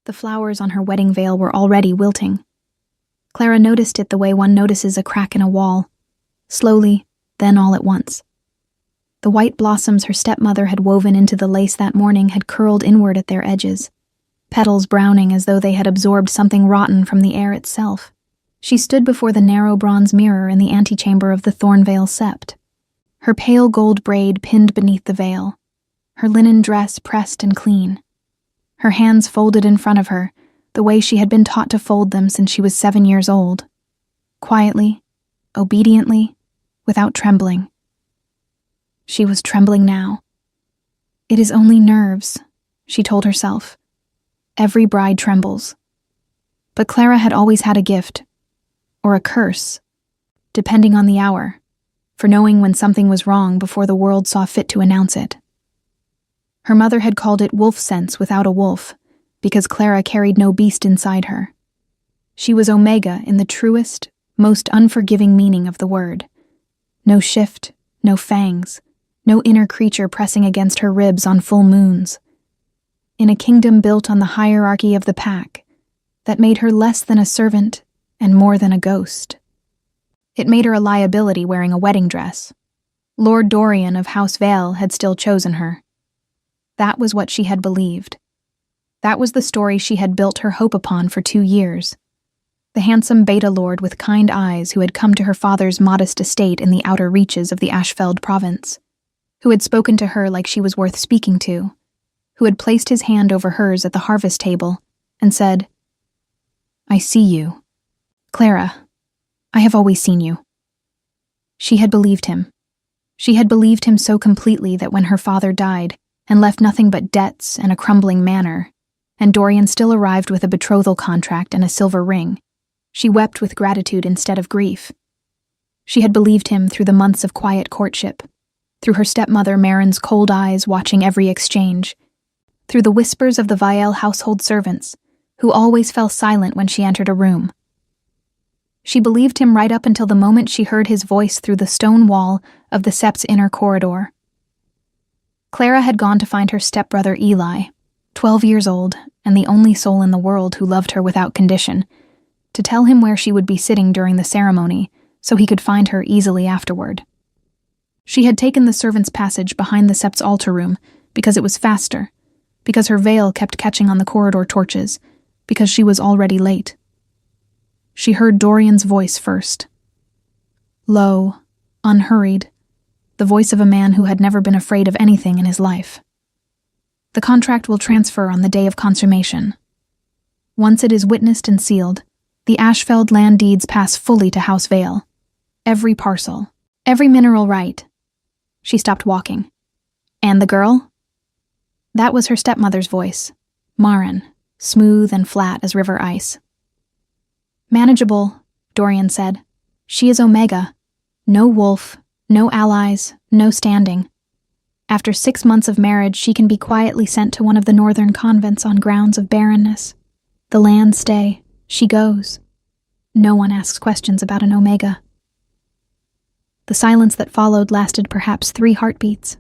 The flowers on her wedding veil were already wilting. Clara noticed it the way one notices a crack in a wall, slowly, then all at once. The white blossoms her stepmother had woven into the lace that morning had curled inward at their edges, petals browning as though they had absorbed something rotten from the air itself. She stood before the narrow bronze mirror in the antechamber of the Thornvale sept, her pale gold braid pinned beneath the veil, her linen dress pressed and clean, her hands folded in front of her, the way she had been taught to fold them since she was 7 years old, quietly, obediently, without trembling. She was trembling now. It is only nerves, she told herself. Every bride trembles. But Clara had always had a gift, or a curse, depending on the hour, for knowing when something was wrong before the world saw fit to announce it. Her mother had called it wolf sense without a wolf, because Clara carried no beast inside her. She was Omega in the truest, most unforgiving meaning of the word. No shift, no fangs, no inner creature pressing against her ribs on full moons. In a kingdom built on the hierarchy of the pack, that made her less than a servant and more than a ghost. It made her a liability wearing a wedding dress. Lord Dorian of House Vale had still chosen her. That was what she had believed. That was the story she had built her hope upon for 2 years. The handsome beta lord with kind eyes who had come to her father's modest estate in the outer reaches of the Ashfeld province, who had spoken to her like she was worth speaking to, who had placed his hand over hers at the harvest table and said, "I see you. Clara, I have always seen you." She had believed him. She had believed him so completely that when her father died and left nothing but debts and a crumbling manor, and Dorian still arrived with a betrothal contract and a silver ring, she wept with gratitude instead of grief. She had believed him through the months of quiet courtship, through her stepmother Marin's cold eyes watching every exchange, through the whispers of the Vielle household servants, who always fell silent when she entered a room. She believed him right up until the moment she heard his voice through the stone wall of the sept's inner corridor. Clara had gone to find her stepbrother Eli, 12 years old and the only soul in the world who loved her without condition, to tell him where she would be sitting during the ceremony so he could find her easily afterward. She had taken the servants' passage behind the sept's altar room because it was faster, because her veil kept catching on the corridor torches, because she was already late. She heard Dorian's voice first. Low, unhurried, the voice of a man who had never been afraid of anything in his life. The contract will transfer on the day of consummation. Once it is witnessed and sealed, the Ashfeld land deeds pass fully to House Vale. Every parcel, every mineral right. She stopped walking. And the girl? That was her stepmother's voice, Marin, smooth and flat as river ice. Manageable, Dorian said. She is Omega. No wolf, no allies, no standing. After 6 months of marriage, she can be quietly sent to one of the northern convents on grounds of barrenness. The land stay. She goes. No one asks questions about an Omega. The silence that followed lasted perhaps 3 heartbeats.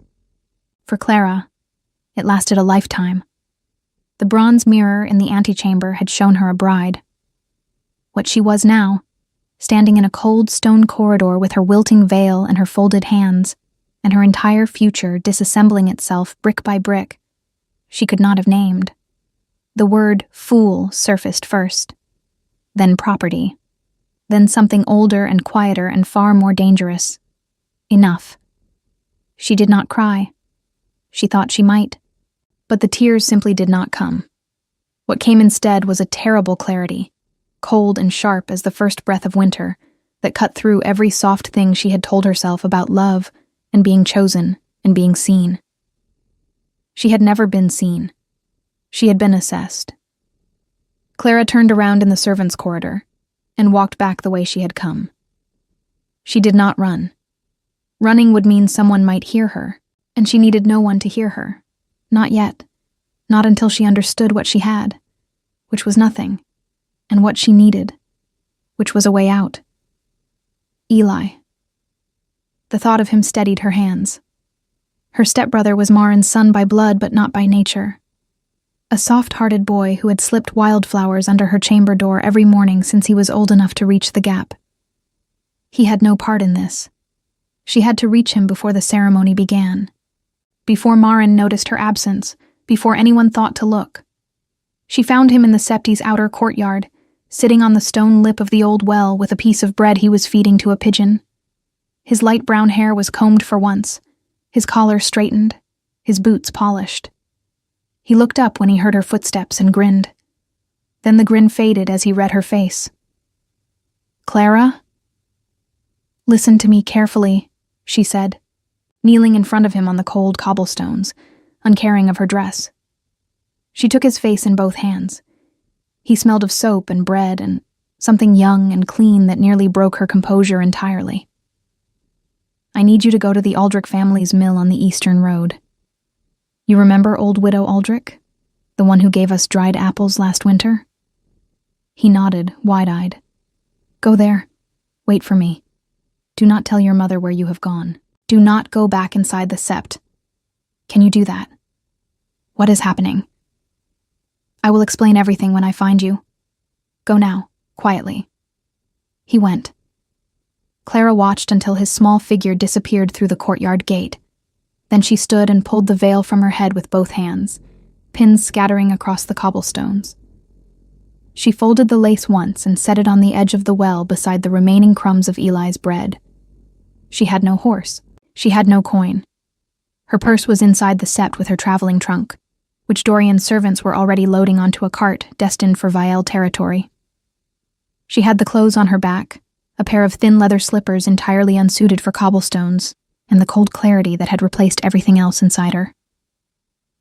For Clara, it lasted a lifetime. The bronze mirror in the antechamber had shown her a bride. What she was now, standing in a cold stone corridor with her wilting veil and her folded hands, and her entire future disassembling itself brick by brick, she could not have named. The word fool surfaced first, then property, then something older and quieter and far more dangerous. Enough. She did not cry. She thought she might. But the tears simply did not come. What came instead was a terrible clarity, cold and sharp as the first breath of winter, that cut through every soft thing she had told herself about love and being chosen and being seen. She had never been seen. She had been assessed. Clara turned around in the servants' corridor and walked back the way she had come. She did not run. Running would mean someone might hear her, and she needed no one to hear her. Not yet. Not until she understood what she had, which was nothing, and what she needed, which was a way out. Eli. The thought of him steadied her hands. Her stepbrother was Marin's son by blood but not by nature. a soft-hearted boy who had slipped wildflowers under her chamber door every morning since he was old enough to reach the gap. He had no part in this. She had to reach him before the ceremony began. Before Maren noticed her absence, before anyone thought to look. She found him in the septi's outer courtyard, sitting on the stone lip of the old well with a piece of bread he was feeding to a pigeon. His light brown hair was combed for once, his collar straightened, his boots polished. He looked up when he heard her footsteps and grinned. Then the grin faded as he read her face. "Clara?" "Listen to me carefully," she said, kneeling in front of him on the cold cobblestones, uncaring of her dress. She took his face in both hands. He smelled of soap and bread and something young and clean that nearly broke her composure entirely. "I need you to go to the Aldrich family's mill on the Eastern Road. You remember old widow Aldrich? The one who gave us dried apples last winter?" He nodded, wide-eyed. "Go there. Wait for me. Do not tell your mother where you have gone. Do not go back inside the sept. Can you do that? What is happening?" "I will explain everything when I find you. Go now, quietly." He went. Clara watched until his small figure disappeared through the courtyard gate. Then she stood and pulled the veil from her head with both hands, pins scattering across the cobblestones. She folded the lace once and set it on the edge of the well beside the remaining crumbs of Eli's bread. She had no horse. She had no coin. Her purse was inside the sept with her traveling trunk, which Dorian's servants were already loading onto a cart destined for Vielle territory. She had the clothes on her back, a pair of thin leather slippers entirely unsuited for cobblestones, and the cold clarity that had replaced everything else inside her.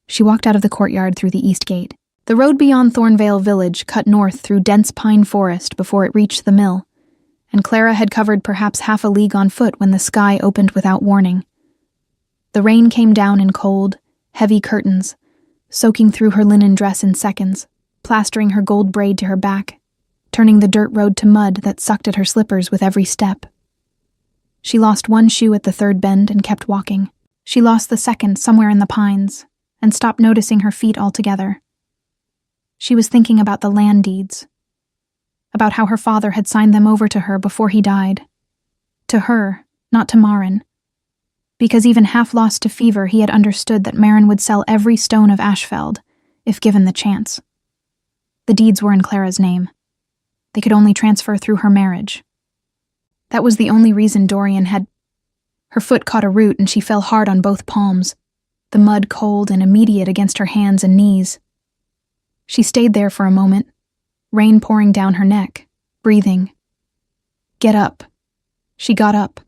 She walked out of the courtyard through the east gate. The road beyond Thornvale village cut north through dense pine forest before it reached the mill, and Clara had covered perhaps half a league on foot when the sky opened without warning. The rain came down in cold, heavy curtains, soaking through her linen dress in seconds, plastering her gold braid to her back, turning the dirt road to mud that sucked at her slippers with every step. She lost one shoe at the third bend and kept walking. She lost the second somewhere in the pines, and stopped noticing her feet altogether. She was thinking about the land deeds, about how her father had signed them over to her before he died. To her, not to Maren. Because even half lost to fever, he had understood that Maren would sell every stone of Ashfeld, if given the chance. The deeds were in Clara's name. They could only transfer through her marriage. That was the only reason Dorian had... Her foot caught a root and she fell hard on both palms, the mud cold and immediate against her hands and knees. She stayed there for a moment, rain pouring down her neck, breathing. "Get up." She got up.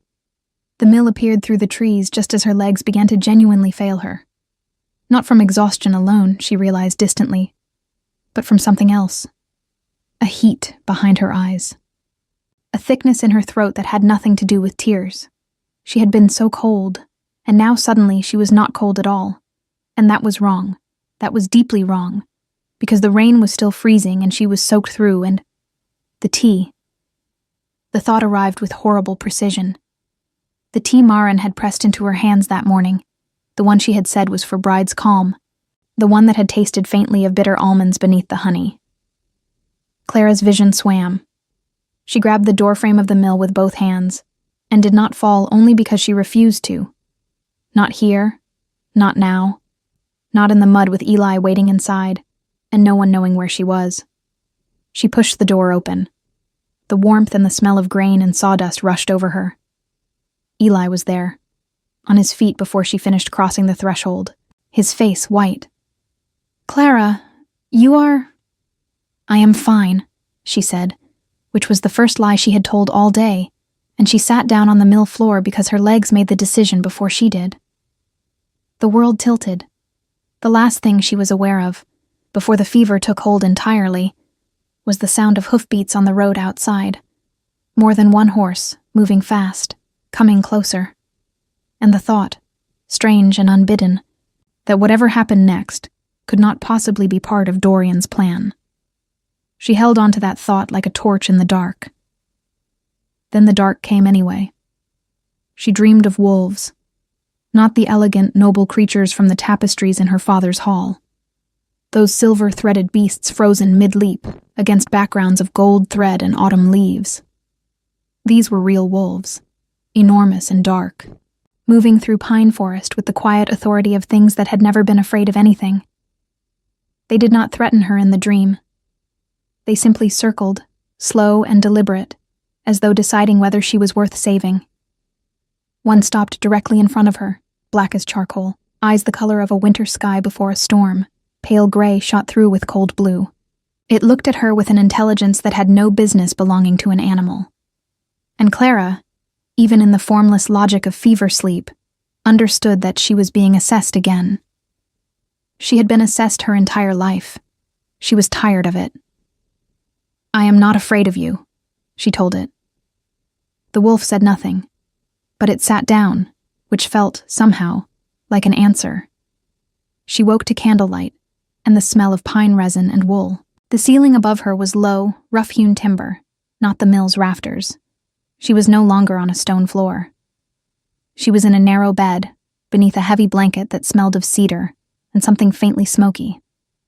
The mill appeared through the trees just as her legs began to genuinely fail her. Not from exhaustion alone, she realized distantly, but from something else. A heat behind her eyes. A thickness in her throat that had nothing to do with tears. She had been so cold, and now suddenly she was not cold at all. And that was wrong. That was deeply wrong. Because the rain was still freezing and she was soaked through, and the tea. The thought arrived with horrible precision. The tea Maren had pressed into her hands that morning, the one she had said was for bride's calm, the one that had tasted faintly of bitter almonds beneath the honey. Clara's vision swam. She grabbed the doorframe of the mill with both hands, and did not fall only because she refused to. Not here, not now, not in the mud with Eli waiting inside, and no one knowing where she was. She pushed the door open. The warmth and the smell of grain and sawdust rushed over her. Eli was there, on his feet before she finished crossing the threshold, his face white. "Clara, you are..." "I am fine," she said, which was the first lie she had told all day, and she sat down on the mill floor because her legs made the decision before she did. The world tilted. The last thing she was aware of, before the fever took hold entirely, was the sound of hoofbeats on the road outside. More than one horse, moving fast, coming closer. And the thought, strange and unbidden, that whatever happened next could not possibly be part of Dorian's plan. She held on to that thought like a torch in the dark. Then the dark came anyway. She dreamed of wolves, not the elegant, noble creatures from the tapestries in her father's hall. those silver-threaded beasts frozen mid-leap against backgrounds of gold thread and autumn leaves. These were real wolves, enormous and dark, moving through pine forest with the quiet authority of things that had never been afraid of anything. They did not threaten her in the dream. They simply circled, slow and deliberate, as though deciding whether she was worth saving. One stopped directly in front of her, black as charcoal, eyes the color of a winter sky before a storm, pale gray shot through with cold blue. It looked at her with an intelligence that had no business belonging to an animal. And Clara, even in the formless logic of fever sleep, understood that she was being assessed again. She had been assessed her entire life. She was tired of it. "I am not afraid of you," she told it. The wolf said nothing, but it sat down, which felt, somehow, like an answer. She woke to candlelight and the smell of pine resin and wool. The ceiling above her was low, rough-hewn timber, not the mill's rafters. She was no longer on a stone floor. She was in a narrow bed, beneath a heavy blanket that smelled of cedar and something faintly smoky,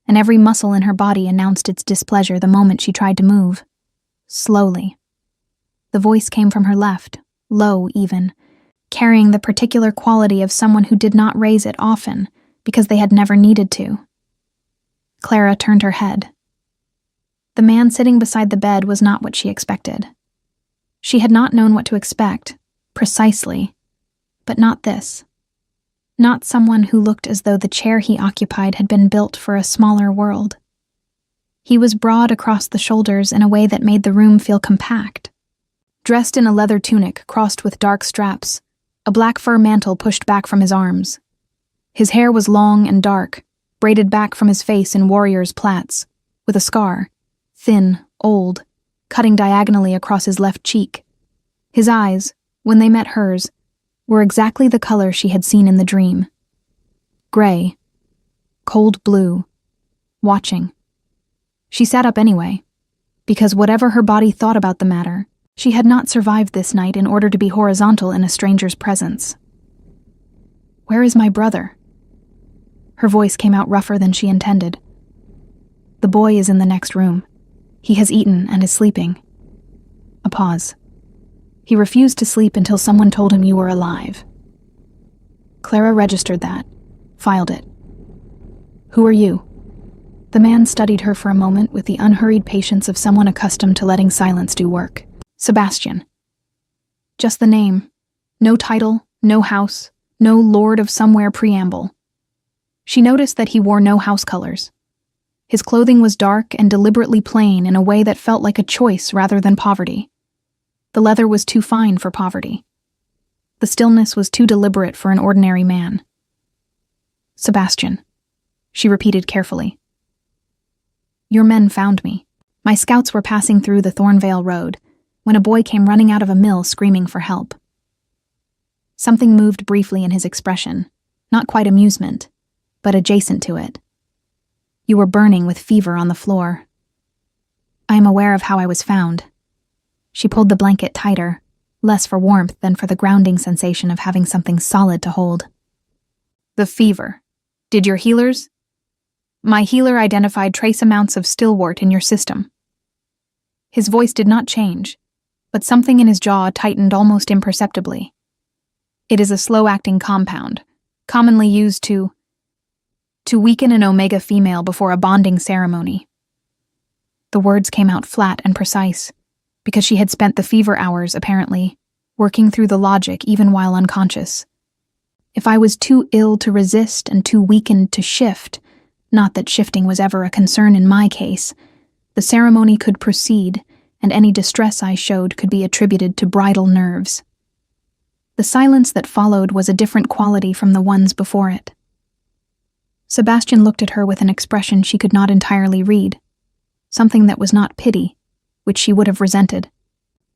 and every muscle in her body announced its displeasure the moment she tried to move. Slowly. The voice came from her left, low even, carrying the particular quality of someone who did not raise it often because they had never needed to. Clara turned her head. The man sitting beside the bed was not what she expected. She had not known what to expect, precisely, but not this. Not someone who looked as though the chair he occupied had been built for a smaller world. He was broad across the shoulders in a way that made the room feel compact. Dressed in a leather tunic crossed with dark straps, a black fur mantle pushed back from his arms. His hair was long and dark, braided back from his face in warrior's plaits, with a scar, thin, old, cutting diagonally across his left cheek. His eyes, when they met hers, were exactly the color she had seen in the dream. Gray, cold blue, watching. She sat up anyway, because whatever her body thought about the matter, she had not survived this night in order to be horizontal in a stranger's presence. "Where is my brother?" Her voice came out rougher than she intended. "The boy is in the next room. He has eaten and is sleeping." A pause. "He refused to sleep until someone told him you were alive." Clara registered that, filed it. "Who are you?" The man studied her for a moment with the unhurried patience of someone accustomed to letting silence do work. "Sebastian." Just the name. No title, no house, no lord of somewhere preamble. She noticed that he wore no house colors. His clothing was dark and deliberately plain in a way that felt like a choice rather than poverty. The leather was too fine for poverty. The stillness was too deliberate for an ordinary man. "Sebastian," she repeated carefully. "Your men found me. My scouts were passing through the Thornvale Road when a boy came running out of a mill screaming for help." Something moved briefly in his expression, not quite amusement, but adjacent to it. "You were burning with fever on the floor." "I am aware of how I was found." She pulled the blanket tighter, less for warmth than for the grounding sensation of having something solid to hold. "The fever. Did your healers?" "My healer identified trace amounts of stillwort in your system." His voice did not change, but something in his jaw tightened almost imperceptibly. "It is a slow-acting compound, commonly used to weaken an omega female before a bonding ceremony." The words came out flat and precise, because she had spent the fever hours, apparently, working through the logic even while unconscious. If I was too ill to resist and too weakened to shift, not that shifting was ever a concern in my case, the ceremony could proceed, and any distress I showed could be attributed to bridal nerves. The silence that followed was a different quality from the ones before it. Sebastian looked at her with an expression she could not entirely read, something that was not pity, which she would have resented,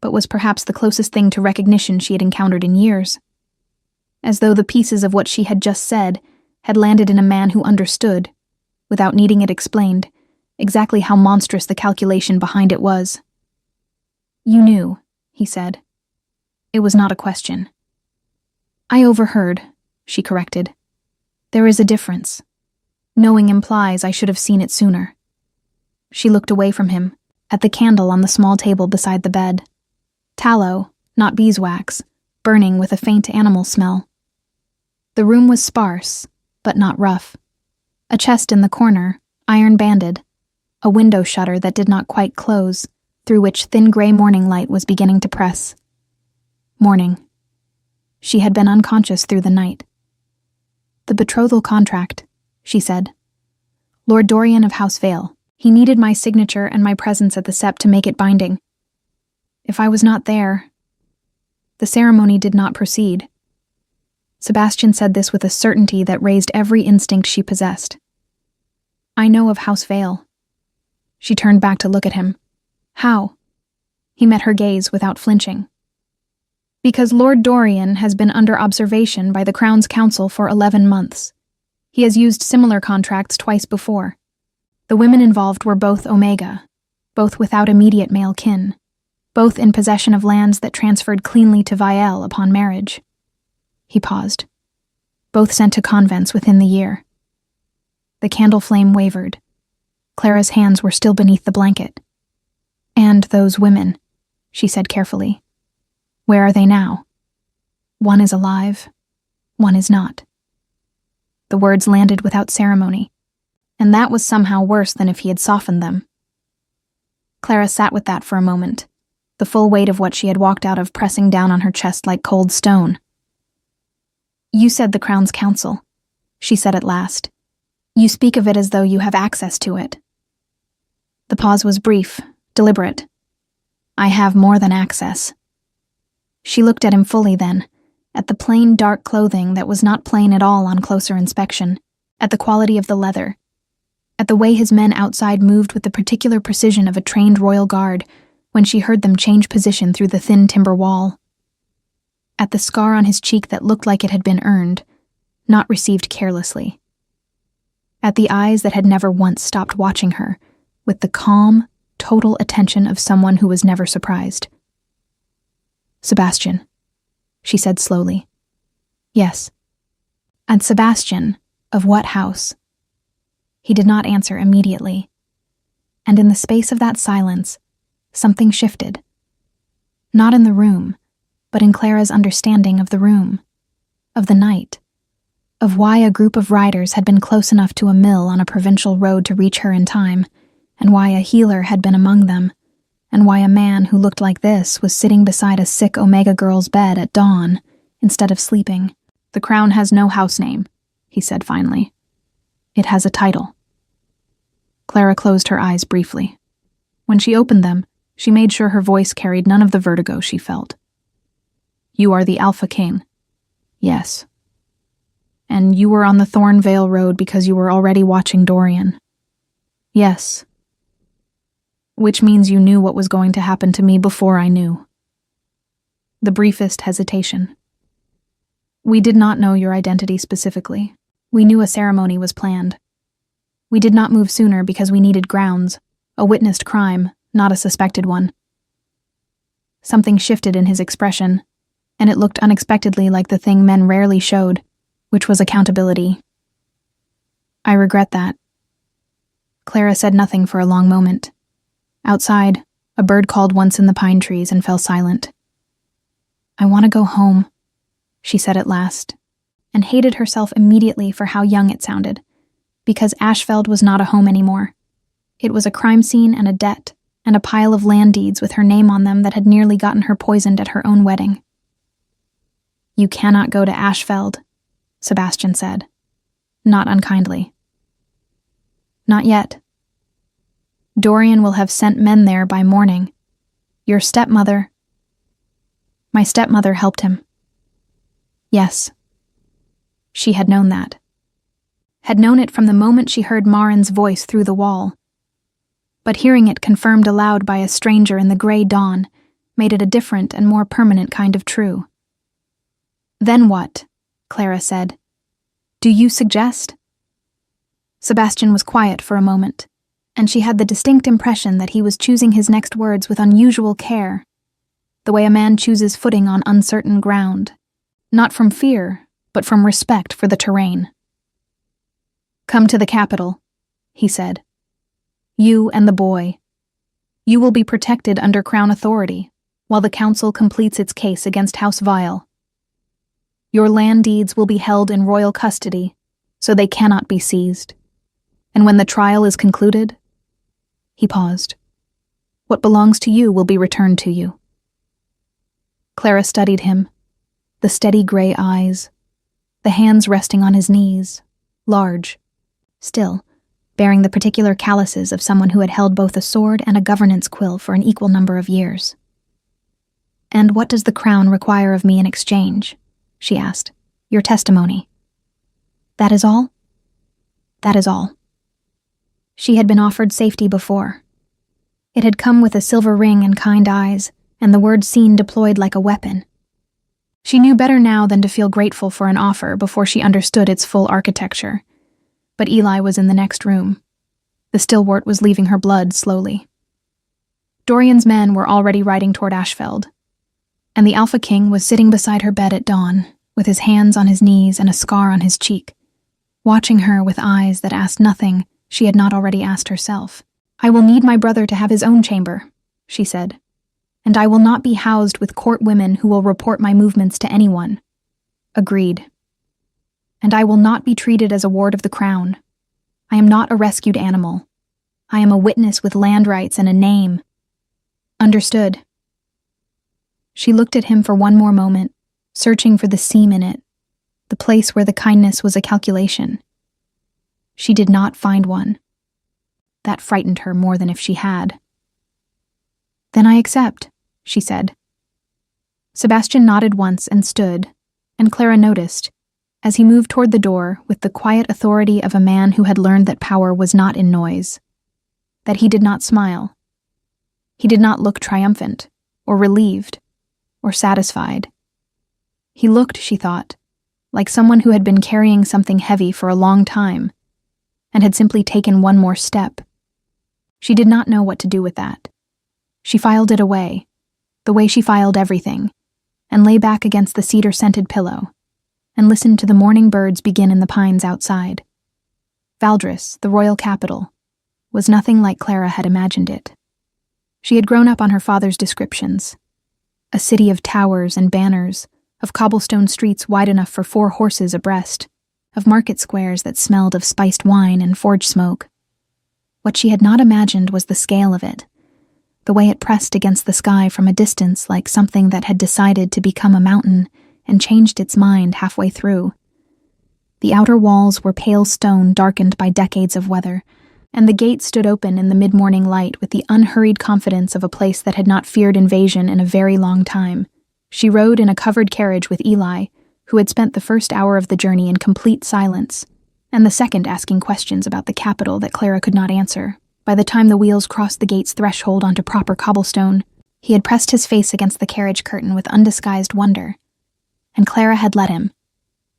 but was perhaps the closest thing to recognition she had encountered in years. As though the pieces of what she had just said had landed in a man who understood, without needing it explained, exactly how monstrous the calculation behind it was. "You knew," he said. It was not a question. "I overheard," she corrected. "There is a difference. Knowing implies I should have seen it sooner. She looked away from him, at the candle on the small table beside the bed. Tallow, not beeswax, burning with a faint animal smell. The room was sparse, but not rough. A chest in the corner, iron-banded. A window shutter that did not quite close, through which thin gray morning light was beginning to press. Morning. She had been unconscious through the night. "The betrothal contract," she said. "Lord Dorian of House Vale. He needed my signature and my presence at the sept to make it binding. If I was not there..." The ceremony did not proceed. Sebastian said this with a certainty that raised every instinct she possessed. "I know of House Vale." She turned back to look at him. "How?" He met her gaze without flinching. "Because Lord Dorian has been under observation by the Crown's Council for 11 months. He has used similar contracts twice before. The women involved were both Omega, both without immediate male kin, both in possession of lands that transferred cleanly to Vielle upon marriage." He paused. "Both sent to convents within the year." The candle flame wavered. Clara's hands were still beneath the blanket. "And those women," she said carefully. "Where are they now? One is alive, one is not." The words landed without ceremony, and that was somehow worse than if he had softened them. Clara sat with that for a moment, the full weight of what she had walked out of pressing down on her chest like cold stone. "You said the Crown's Council," she said at last. "You speak of it as though you have access to it." The pause was brief, deliberate. "I have more than access." She looked at him fully then, at the plain dark clothing that was not plain at all on closer inspection, at the quality of the leather, at the way his men outside moved with the particular precision of a trained royal guard when she heard them change position through the thin timber wall, at the scar on his cheek that looked like it had been earned, not received carelessly, at the eyes that had never once stopped watching her, with the calm, total attention of someone who was never surprised. "Sebastian," she said slowly. "Yes." "And Sebastian, of what house?" He did not answer immediately, and in the space of that silence, something shifted. Not in the room, but in Clara's understanding of the room, of the night, of why a group of riders had been close enough to a mill on a provincial road to reach her in time, and why a healer had been among them, and why a man who looked like this was sitting beside a sick Omega girl's bed at dawn, instead of sleeping. "The Crown has no house name," he said finally. "It has a title." Clara closed her eyes briefly. When she opened them, she made sure her voice carried none of the vertigo she felt. "You are the Alpha King." "Yes." "And you were on the Thornvale Road because you were already watching Dorian." "Yes." "Which means you knew what was going to happen to me before I knew." The briefest hesitation. "We did not know your identity specifically. We knew a ceremony was planned. We did not move sooner because we needed grounds, a witnessed crime, not a suspected one." Something shifted in his expression, and it looked unexpectedly like the thing men rarely showed, which was accountability. "I regret that." Clara said nothing for a long moment. Outside, a bird called once in the pine trees and fell silent. "I want to go home," she said at last, and hated herself immediately for how young it sounded, because Ashfeld was not a home anymore. It was a crime scene and a debt, and a pile of land deeds with her name on them that had nearly gotten her poisoned at her own wedding. "You cannot go to Ashfeld," Sebastian said, not unkindly. "Not yet. Dorian will have sent men there by morning. Your stepmother..." "My stepmother helped him." "Yes." She had known that. Had known it from the moment she heard Marin's voice through the wall. But hearing it confirmed aloud by a stranger in the gray dawn made it a different and more permanent kind of true. "Then what?" Clara said. "Do you suggest?" Sebastian was quiet for a moment, and she had the distinct impression that he was choosing his next words with unusual care, the way a man chooses footing on uncertain ground, not from fear, but from respect for the terrain. "Come to the capital," he said. "You and the boy. You will be protected under Crown authority, while the council completes its case against House Vile. Your land deeds will be held in royal custody, so they cannot be seized. And when the trial is concluded," he paused, "what belongs to you will be returned to you." Clara studied him, the steady gray eyes, the hands resting on his knees, large, still, bearing the particular calluses of someone who had held both a sword and a governance quill for an equal number of years. "And what does the crown require of me in exchange?" she asked. "Your testimony." "That is all?" "That is all." She had been offered safety before. It had come with a silver ring and kind eyes, and the word seen deployed like a weapon. She knew better now than to feel grateful for an offer before she understood its full architecture. But Eli was in the next room. The stilwart was leaving her blood slowly. Dorian's men were already riding toward Ashfeld, and the Alpha King was sitting beside her bed at dawn, with his hands on his knees and a scar on his cheek, watching her with eyes that asked nothing she had not already asked herself. "I will need my brother to have his own chamber," she said, "and I will not be housed with court women who will report my movements to anyone." "Agreed." "And I will not be treated as a ward of the crown. I am not a rescued animal. I am a witness with land rights and a name." "Understood." She looked at him for one more moment, searching for the seam in it, the place where the kindness was a calculation. She did not find one. That frightened her more than if she had. "Then I accept," she said. Sebastian nodded once and stood, and Clara noticed, as he moved toward the door with the quiet authority of a man who had learned that power was not in noise, that he did not smile. He did not look triumphant, or relieved, or satisfied. He looked, she thought, like someone who had been carrying something heavy for a long time, and had simply taken one more step. She did not know what to do with that. She filed it away, the way she filed everything, and lay back against the cedar-scented pillow, and listened to the morning birds begin in the pines outside. Valdres, the royal capital, was nothing like Clara had imagined it. She had grown up on her father's descriptions. A city of towers and banners, of cobblestone streets wide enough for 4 horses abreast, of market squares that smelled of spiced wine and forge smoke. What she had not imagined was the scale of it, the way it pressed against the sky from a distance like something that had decided to become a mountain and changed its mind halfway through. The outer walls were pale stone darkened by decades of weather, and the gate stood open in the mid-morning light with the unhurried confidence of a place that had not feared invasion in a very long time. She rode in a covered carriage with Eli, who had spent the first hour of the journey in complete silence, and the second asking questions about the capital that Clara could not answer. By the time the wheels crossed the gate's threshold onto proper cobblestone, he had pressed his face against the carriage curtain with undisguised wonder. And Clara had let him,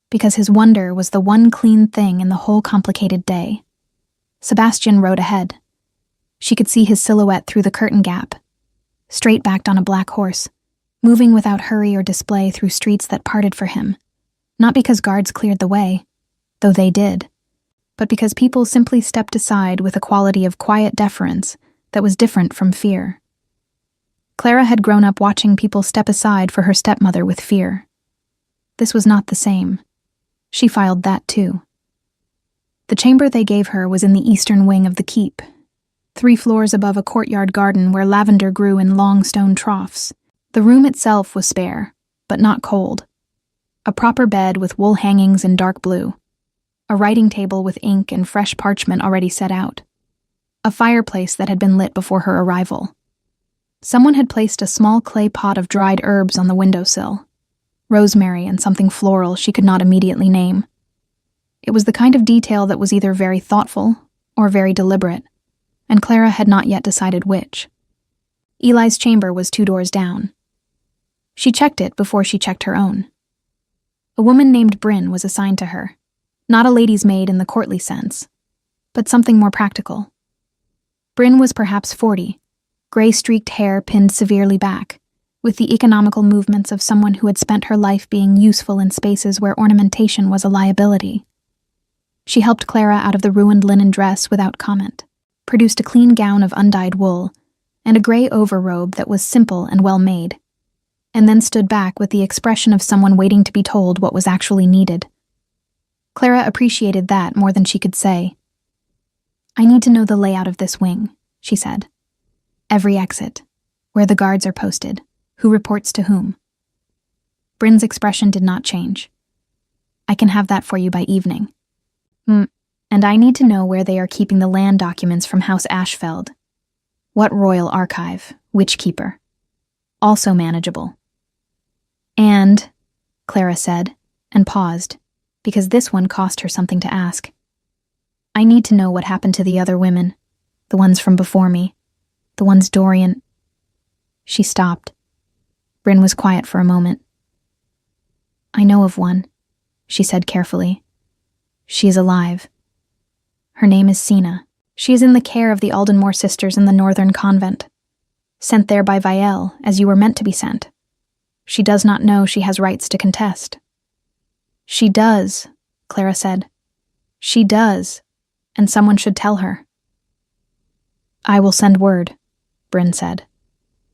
because his wonder was the one clean thing in the whole complicated day. Sebastian rode ahead. She could see his silhouette through the curtain gap, straight-backed on a black horse, moving without hurry or display through streets that parted for him, not because guards cleared the way, though they did, but because people simply stepped aside with a quality of quiet deference that was different from fear. Clara had grown up watching people step aside for her stepmother with fear. This was not the same. She filed that too. The chamber they gave her was in the eastern wing of the keep, 3 floors above a courtyard garden where lavender grew in long stone troughs. The room itself was spare, but not cold. A proper bed with wool hangings in dark blue. A writing table with ink and fresh parchment already set out. A fireplace that had been lit before her arrival. Someone had placed a small clay pot of dried herbs on the windowsill. Rosemary and something floral she could not immediately name. It was the kind of detail that was either very thoughtful or very deliberate, and Clara had not yet decided which. Eli's chamber was 2 doors down. She checked it before she checked her own. A woman named Bryn was assigned to her, not a lady's maid in the courtly sense, but something more practical. Bryn was perhaps 40, gray-streaked hair pinned severely back, with the economical movements of someone who had spent her life being useful in spaces where ornamentation was a liability. She helped Clara out of the ruined linen dress without comment, produced a clean gown of undyed wool, and a gray overrobe that was simple and well made, and then stood back with the expression of someone waiting to be told what was actually needed. Clara appreciated that more than she could say. "I need to know the layout of this wing," she said. "Every exit, where the guards are posted, who reports to whom." Bryn's expression did not change. "I can have that for you by evening. And I need to know where they are keeping the land documents from House Ashfeld. What royal archive, which keeper. Also manageable." "And," Clara said, and paused, because this one cost her something to ask. "I need to know what happened to the other women, the ones from before me, the ones Dorian—" She stopped. Bryn was quiet for a moment. "I know of one," she said carefully. "She is alive. Her name is Sina. She is in the care of the Aldenmore sisters in the northern convent. Sent there by Vielle, as you were meant to be sent. She does not know she has rights to contest." "She does," Clara said. "She does, and someone should tell her." "I will send word," Bryn said,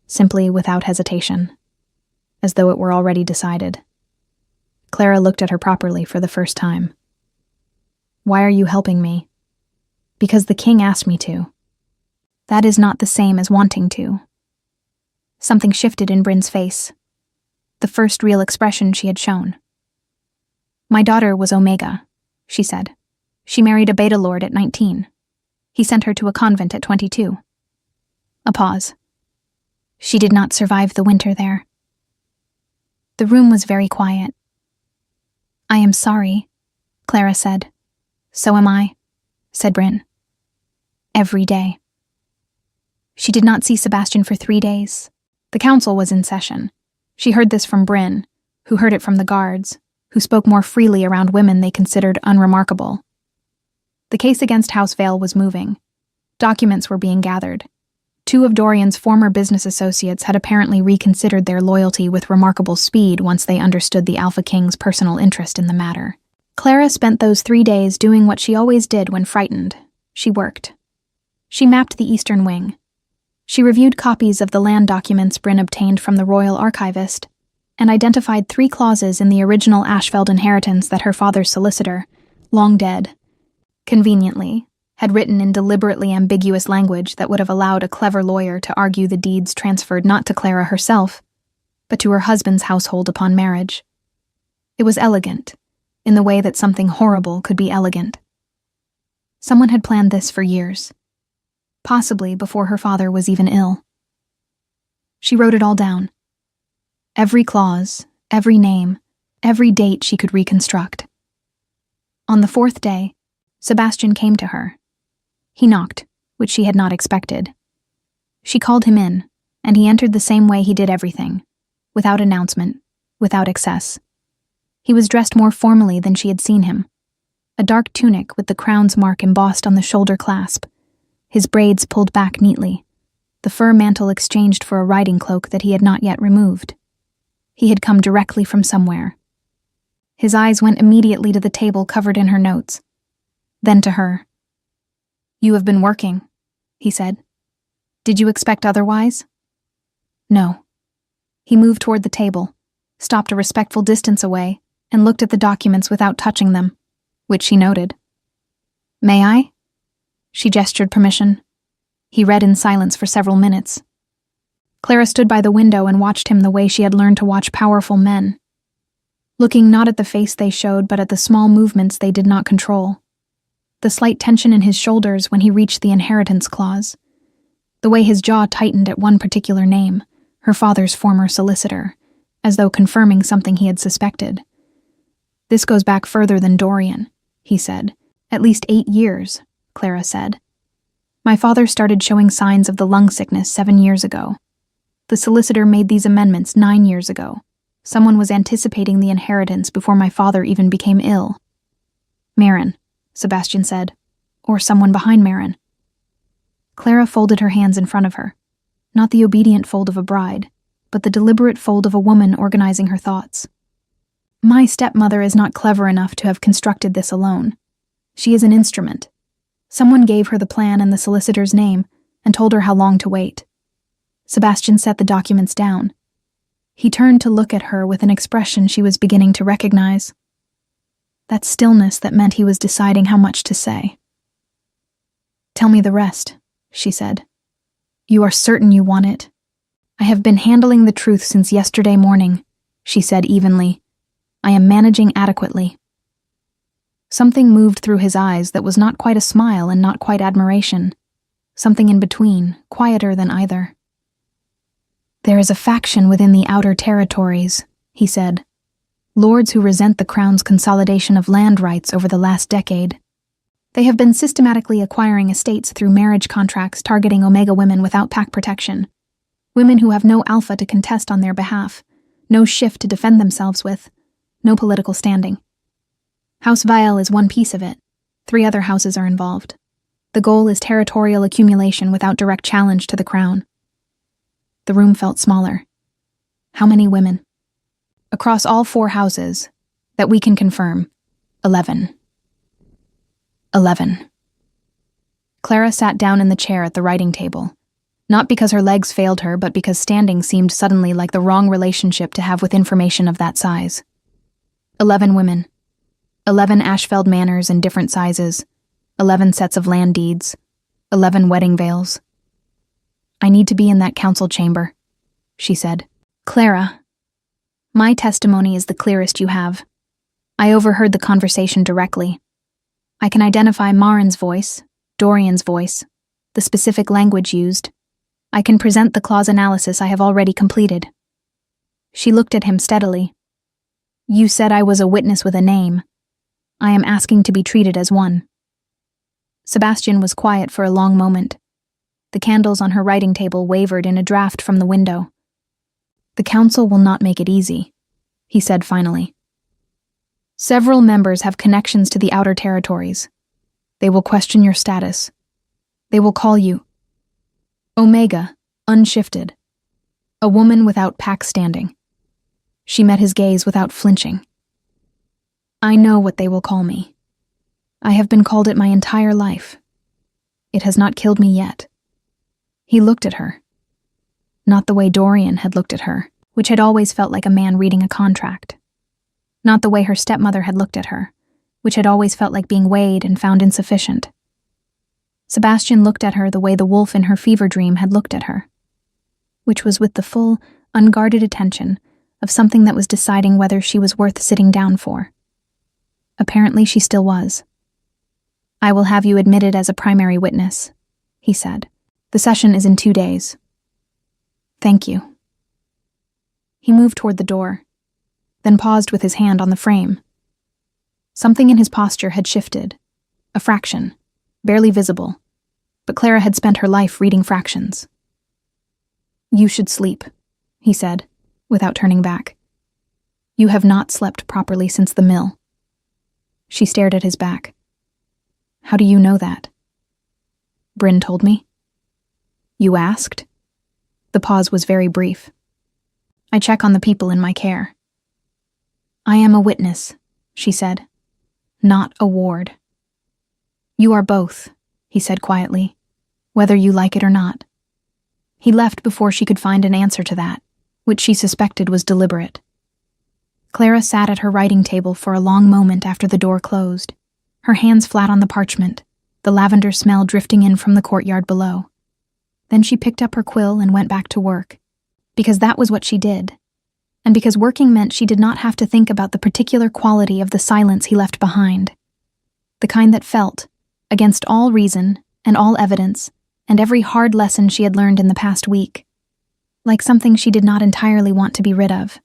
simply without hesitation, as though it were already decided. Clara looked at her properly for the first time. "Why are you helping me?" "Because the king asked me to." "That is not the same as wanting to." Something shifted in Bryn's face, the first real expression she had shown. "My daughter was Omega," she said. "She married a Beta Lord at 19. He sent her to a convent at 22. A pause. "She did not survive the winter there." The room was very quiet. "I am sorry," Clara said. "So am I," said Bryn. "Every day." She did not see Sebastian for 3 days. The council was in session. She heard this from Bryn, who heard it from the guards, who spoke more freely around women they considered unremarkable. The case against House Vale was moving. Documents were being gathered. 2 of Dorian's former business associates had apparently reconsidered their loyalty with remarkable speed once they understood the Alpha King's personal interest in the matter. Clara spent those 3 days doing what she always did when frightened. She worked. She mapped the eastern wing. She reviewed copies of the land documents Bryn obtained from the royal archivist, and identified 3 clauses in the original Ashfeld inheritance that her father's solicitor, long dead, conveniently, had written in deliberately ambiguous language that would have allowed a clever lawyer to argue the deeds transferred not to Clara herself, but to her husband's household upon marriage. It was elegant, in the way that something horrible could be elegant. Someone had planned this for years, possibly before her father was even ill. She wrote it all down. Every clause, every name, every date she could reconstruct. On the 4th day, Sebastian came to her. He knocked, which she had not expected. She called him in, and he entered the same way he did everything, without announcement, without excess. He was dressed more formally than she had seen him. A dark tunic with the crown's mark embossed on the shoulder clasp, his braids pulled back neatly, the fur mantle exchanged for a riding cloak that he had not yet removed. He had come directly from somewhere. His eyes went immediately to the table covered in her notes, then to her. "You have been working," he said. "Did you expect otherwise?" "No." He moved toward the table, stopped a respectful distance away, and looked at the documents without touching them, which she noted. "May I?" She gestured permission. He read in silence for several minutes. Clara stood by the window and watched him the way she had learned to watch powerful men, looking not at the face they showed but at the small movements they did not control. The slight tension in his shoulders when he reached the inheritance clause, the way his jaw tightened at one particular name, her father's former solicitor, as though confirming something he had suspected. "This goes back further than Dorian," he said. "At least 8 years, Clara said. "My father started showing signs of the lung sickness 7 years ago. The solicitor made these amendments 9 years ago. Someone was anticipating the inheritance before my father even became ill." "Marin," Sebastian said, "or someone behind Marin." Clara folded her hands in front of her, not the obedient fold of a bride, but the deliberate fold of a woman organizing her thoughts. "My stepmother is not clever enough to have constructed this alone. She is an instrument. Someone gave her the plan and the solicitor's name and told her how long to wait. Sebastian set the documents down. He turned to look at her with an expression she was beginning to recognize. That stillness that meant he was deciding how much to say. "Tell me the rest," she said. "You are certain you want it?" "I have been handling the truth since yesterday morning," she said evenly. "I am managing adequately." Something moved through his eyes that was not quite a smile and not quite admiration. Something in between, quieter than either. "There is a faction within the outer territories," he said. "Lords who resent the crown's consolidation of land rights over the last decade. They have been systematically acquiring estates through marriage contracts targeting Omega women without pack protection. Women who have no alpha to contest on their behalf, no shift to defend themselves with, no political standing. House Vial is one piece of it. 3 other houses are involved. The goal is territorial accumulation without direct challenge to the crown." The room felt smaller. "How many women?" "Across all 4 houses, that we can confirm, 11. 11. Clara sat down in the chair at the writing table, not because her legs failed her, but because standing seemed suddenly like the wrong relationship to have with information of that size. 11 women. 11 Ashfeld manors in different sizes. 11 sets of land deeds. 11 wedding veils. "I need to be in that council chamber," she said. "Clara, my testimony is the clearest you have. I overheard the conversation directly. I can identify Marin's voice, Dorian's voice, the specific language used. I can present the clause analysis I have already completed." She looked at him steadily. "You said I was a witness with a name. I am asking to be treated as one." Sebastian was quiet for a long moment. The candles on her writing table wavered in a draft from the window. "The council will not make it easy," he said finally. "Several members have connections to the outer territories. They will question your status. They will call you Omega, unshifted. A woman without pack standing." She met his gaze without flinching. "I know what they will call me. I have been called it my entire life. It has not killed me yet." He looked at her. Not the way Dorian had looked at her, which had always felt like a man reading a contract. Not the way her stepmother had looked at her, which had always felt like being weighed and found insufficient. Sebastian looked at her the way the wolf in her fever dream had looked at her, which was with the full, unguarded attention of something that was deciding whether she was worth sitting down for. Apparently she still was. "I will have you admitted as a primary witness," he said. "The session is in 2 days." "Thank you." He moved toward the door, then paused with his hand on the frame. Something in his posture had shifted, a fraction, barely visible, but Clara had spent her life reading fractions. "You should sleep," he said, without turning back. "You have not slept properly since the mill." She stared at his back. "How do you know that?" "Bryn told me." "You asked?" The pause was very brief. "I check on the people in my care." "I am a witness," she said, "not a ward." "You are both," he said quietly, "whether you like it or not." He left before she could find an answer to that, which she suspected was deliberate. Clara sat at her writing table for a long moment after the door closed, her hands flat on the parchment, the lavender smell drifting in from the courtyard below. Then she picked up her quill and went back to work, because that was what she did, and because working meant she did not have to think about the particular quality of the silence he left behind, the kind that felt, against all reason and all evidence and every hard lesson she had learned in the past week, like something she did not entirely want to be rid of.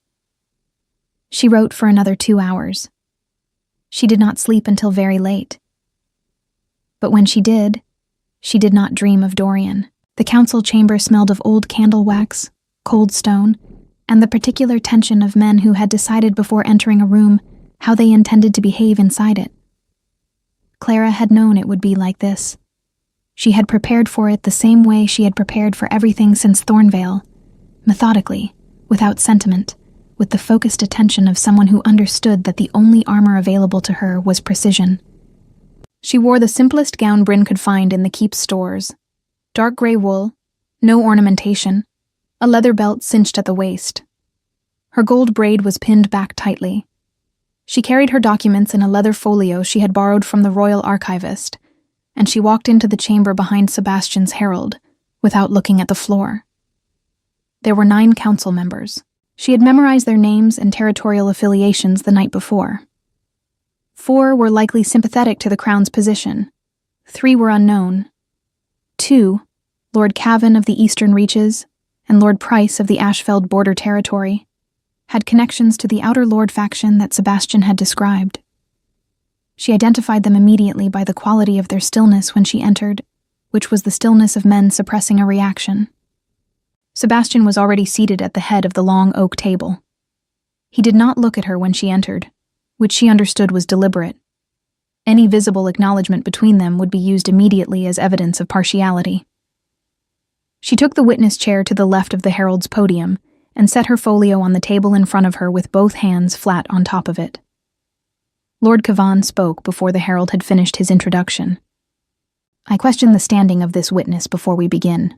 She wrote for another 2 hours. She did not sleep until very late. But when she did not dream of Dorian. The council chamber smelled of old candle wax, cold stone, and the particular tension of men who had decided before entering a room how they intended to behave inside it. Clara had known it would be like this. She had prepared for it the same way she had prepared for everything since Thornvale, methodically, without sentiment, with the focused attention of someone who understood that the only armor available to her was precision. She wore the simplest gown Bryn could find in the keep's stores. Dark gray wool, no ornamentation, a leather belt cinched at the waist. Her gold braid was pinned back tightly. She carried her documents in a leather folio she had borrowed from the royal archivist, and she walked into the chamber behind Sebastian's herald, without looking at the floor. There were 9 council members. She had memorized their names and territorial affiliations the night before. 4 were likely sympathetic to the crown's position. 3 were unknown. 2, Lord Cavan of the Eastern Reaches and Lord Price of the Ashfeld border territory, had connections to the Outer Lord faction that Sebastian had described. She identified them immediately by the quality of their stillness when she entered, which was the stillness of men suppressing a reaction. Sebastian was already seated at the head of the long oak table. He did not look at her when she entered, which she understood was deliberate. Any visible acknowledgement between them would be used immediately as evidence of partiality. She took the witness chair to the left of the herald's podium and set her folio on the table in front of her with both hands flat on top of it. Lord Cavan spoke before the herald had finished his introduction. "I question the standing of this witness before we begin,"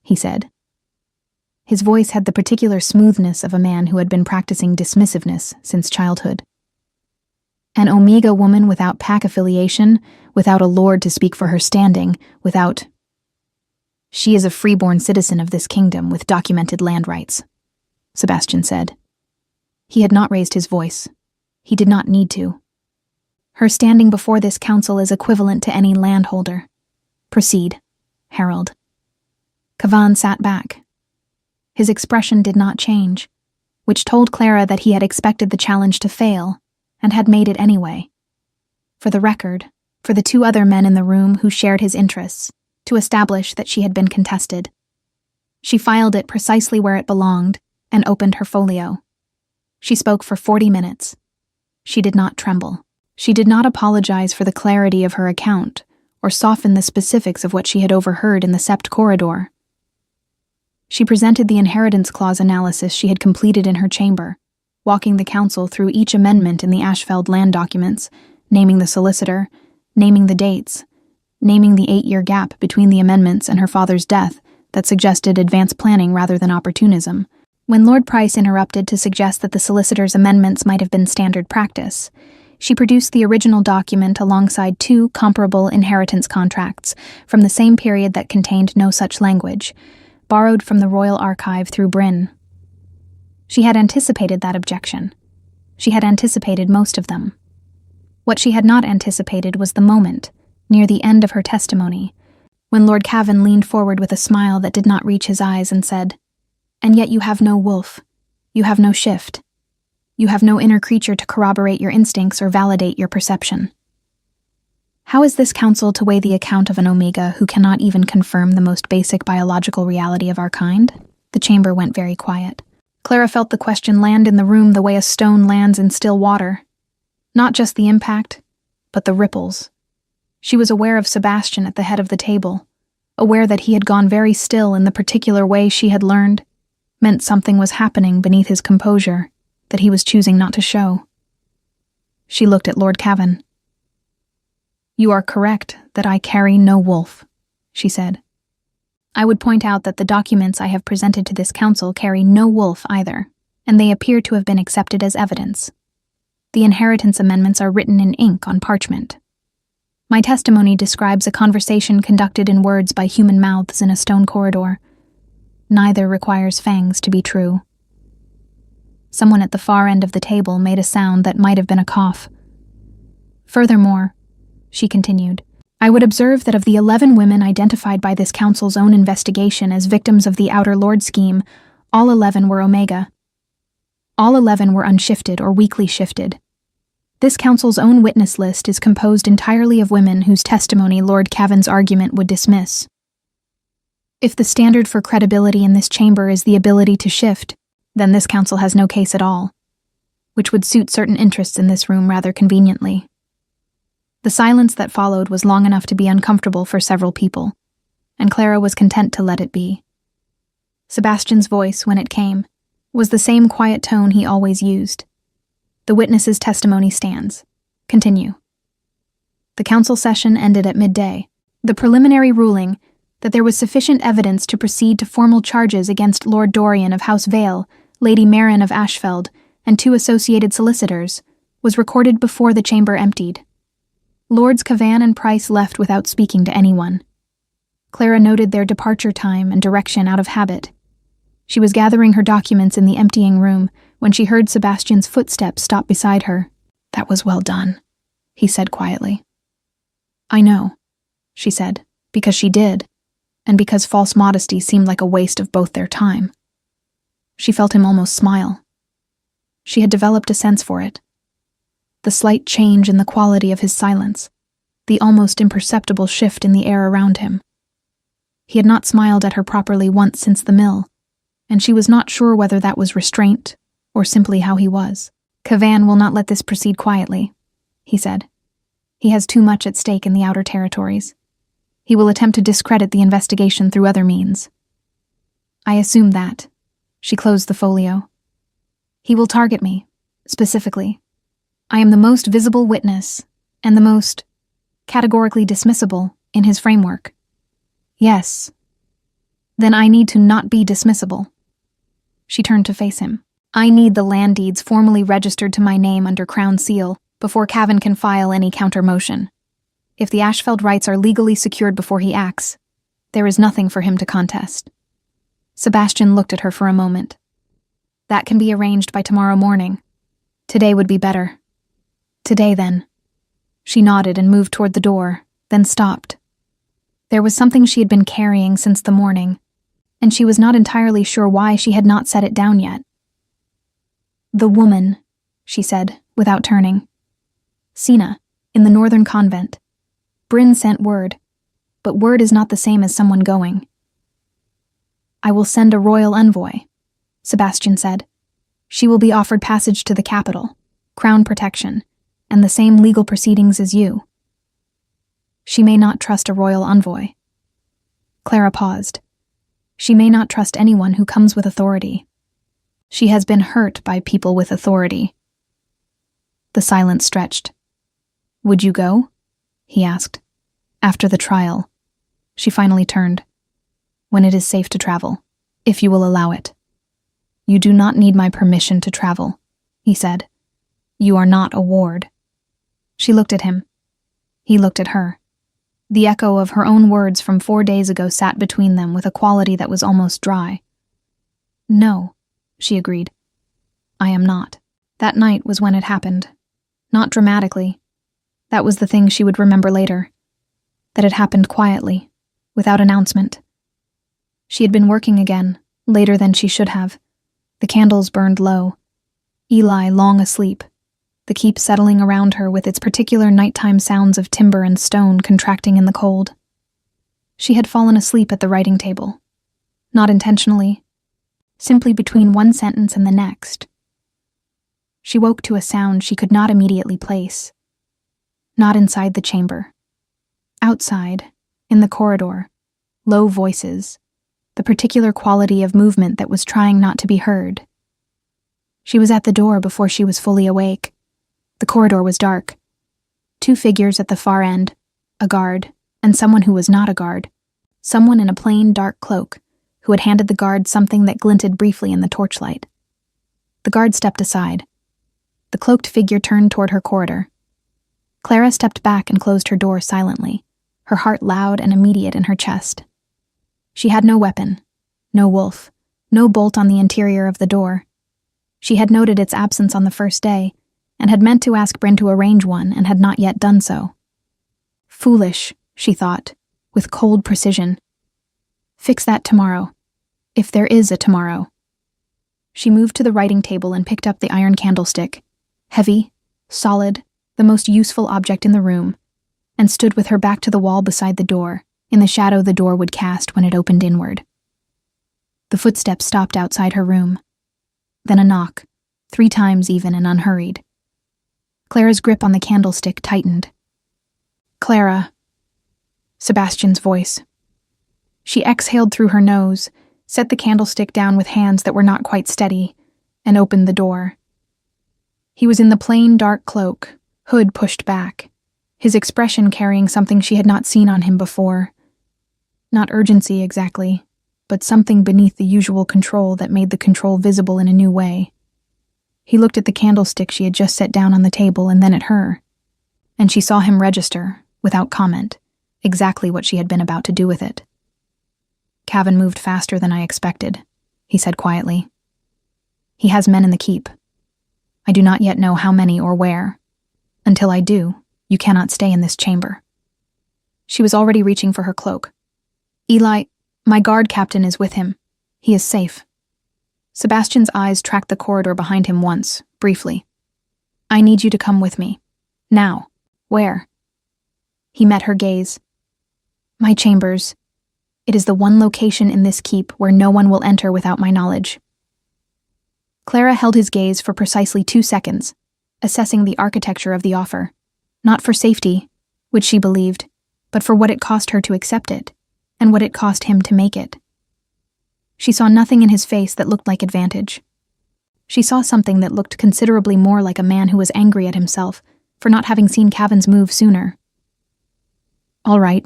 he said. His voice had the particular smoothness of a man who had been practicing dismissiveness since childhood. An Omega woman without pack affiliation, without a lord to speak for her standing, without... "She is a freeborn citizen of this kingdom with documented land rights," Sebastian said. He had not raised his voice. He did not need to. "Her standing before this council is equivalent to any landholder. Proceed, herald." Cavan sat back. His expression did not change, which told Clara that he had expected the challenge to fail, and had made it anyway. For the record, for the 2 other men in the room who shared his interests, to establish that she had been contested. She filed it precisely where it belonged, and opened her folio. She spoke for 40 minutes. She did not tremble. She did not apologize for the clarity of her account, or soften the specifics of what she had overheard in the Sept corridor. She presented the inheritance clause analysis she had completed in her chamber, walking the council through each amendment in the Ashfeld land documents, naming the solicitor, naming the dates, naming the 8-year gap between the amendments and her father's death that suggested advanced planning rather than opportunism. When Lord Price interrupted to suggest that the solicitor's amendments might have been standard practice, she produced the original document alongside 2 comparable inheritance contracts from the same period that contained no such language, borrowed from the Royal Archive through Bryn. She had anticipated that objection. She had anticipated most of them. What she had not anticipated was the moment, near the end of her testimony, when Lord Cavan leaned forward with a smile that did not reach his eyes and said, "And yet you have no wolf. You have no shift. You have no inner creature to corroborate your instincts or validate your perception. How is this counsel to weigh the account of an Omega who cannot even confirm the most basic biological reality of our kind?" The chamber went very quiet. Clara felt the question land in the room the way a stone lands in still water. Not just the impact, but the ripples. She was aware of Sebastian at the head of the table, aware that he had gone very still in the particular way she had learned, meant something was happening beneath his composure that he was choosing not to show. She looked at Lord Cavan. "You are correct that I carry no wolf," she said. "I would point out that the documents I have presented to this council carry no wolf either, and they appear to have been accepted as evidence. The inheritance amendments are written in ink on parchment. My testimony describes a conversation conducted in words by human mouths in a stone corridor. Neither requires fangs to be true." Someone at the far end of the table made a sound that might have been a cough. "Furthermore," she continued, "I would observe that of the 11 women identified by this council's own investigation as victims of the Outer Lord scheme, all 11 were Omega. All 11 were unshifted or weakly shifted. This council's own witness list is composed entirely of women whose testimony Lord Cavan's argument would dismiss. If the standard for credibility in this chamber is the ability to shift, then this council has no case at all, which would suit certain interests in this room rather conveniently." The silence that followed was long enough to be uncomfortable for several people, and Clara was content to let it be. Sebastian's voice, when it came, was the same quiet tone he always used. "The witness's testimony stands. Continue." The council session ended at midday. The preliminary ruling that there was sufficient evidence to proceed to formal charges against Lord Dorian of House Vale, Lady Marin of Ashfeld, and 2 associated solicitors was recorded before the chamber emptied. Lords Cavan and Price left without speaking to anyone. Clara noted their departure time and direction out of habit. She was gathering her documents in the emptying room when she heard Sebastian's footsteps stop beside her. "That was well done," he said quietly. "I know," she said, because she did, and because false modesty seemed like a waste of both their time. She felt him almost smile. She had developed a sense for it. The slight change in the quality of his silence, the almost imperceptible shift in the air around him. He had not smiled at her properly once since the mill, and she was not sure whether that was restraint or simply how he was. "Cavan will not let this proceed quietly," he said. "He has too much at stake in the outer territories. He will attempt to discredit the investigation through other means." "I assume that." She closed the folio. "He will target me, specifically. I am the most visible witness, and the most categorically dismissible in his framework." "Yes. Then I need to not be dismissible." She turned to face him. "I need the land deeds formally registered to my name under Crown Seal before Cavan can file any counter-motion. If the Ashfeld rights are legally secured before he acts, there is nothing for him to contest." Sebastian looked at her for a moment. "That can be arranged by tomorrow morning. Today would be better." "Today, then." She nodded and moved toward the door, then stopped. There was something she had been carrying since the morning, and she was not entirely sure why she had not set it down yet. "The woman," she said, without turning. "Sina, in the northern convent. Bryn sent word, but word is not the same as someone going." "I will send a royal envoy," Sebastian said. "She will be offered passage to the capital, crown protection, and the same legal proceedings as you." "She may not trust a royal envoy." Clara paused. "She may not trust anyone who comes with authority. She has been hurt by people with authority." The silence stretched. "Would you go?" he asked. "After the trial." She finally turned. "When it is safe to travel, if you will allow it." "You do not need my permission to travel," he said. "You are not a ward." She looked at him. He looked at her. The echo of her own words from 4 days ago sat between them with a quality that was almost dry. "No," she agreed. "I am not." That night was when it happened. Not dramatically. That was the thing she would remember later. That it happened quietly, without announcement. She had been working again, later than she should have. The candles burned low. Eli long asleep. The keep settling around her with its particular nighttime sounds of timber and stone contracting in the cold. She had fallen asleep at the writing table. Not intentionally. Simply between one sentence and the next. She woke to a sound she could not immediately place. Not inside the chamber. Outside, in the corridor, low voices, the particular quality of movement that was trying not to be heard. She was at the door before she was fully awake. The corridor was dark. 2 figures at the far end, a guard, and someone who was not a guard, someone in a plain dark cloak, who had handed the guard something that glinted briefly in the torchlight. The guard stepped aside. The cloaked figure turned toward her corridor. Clara stepped back and closed her door silently, her heart loud and immediate in her chest. She had no weapon, no wolf, no bolt on the interior of the door. She had noted its absence on the first day, and had meant to ask Bryn to arrange one and had not yet done so. Foolish, she thought, with cold precision. Fix that tomorrow, if there is a tomorrow. She moved to the writing table and picked up the iron candlestick, heavy, solid, the most useful object in the room, and stood with her back to the wall beside the door, in the shadow the door would cast when it opened inward. The footsteps stopped outside her room. Then a knock, 3 times even and unhurried. Clara's grip on the candlestick tightened. "Clara," Sebastian's voice. She exhaled through her nose, set the candlestick down with hands that were not quite steady, and opened the door. He was in the plain dark cloak, hood pushed back. his expression carrying something she had not seen on him before. Not urgency exactly, but something beneath the usual control that made the control visible in a new way. He looked at the candlestick she had just set down on the table and then at her, and she saw him register, without comment, exactly what she had been about to do with it. "Cavan moved faster than I expected," he said quietly. "He has men in the keep. I do not yet know how many or where. Until I do, you cannot stay in this chamber." She was already reaching for her cloak. "Eli, my guard captain is with him. He is safe." Sebastian's eyes tracked the corridor behind him once, briefly. "I need you to come with me. Now." "Where?" He met her gaze. "My chambers. It is the one location in this keep where no one will enter without my knowledge." Clara held his gaze for precisely 2 seconds, assessing the architecture of the offer, not for safety, which she believed, but for what it cost her to accept it, and what it cost him to make it. She saw nothing in his face that looked like advantage. She saw something that looked considerably more like a man who was angry at himself for not having seen Cavan's move sooner. "All right,"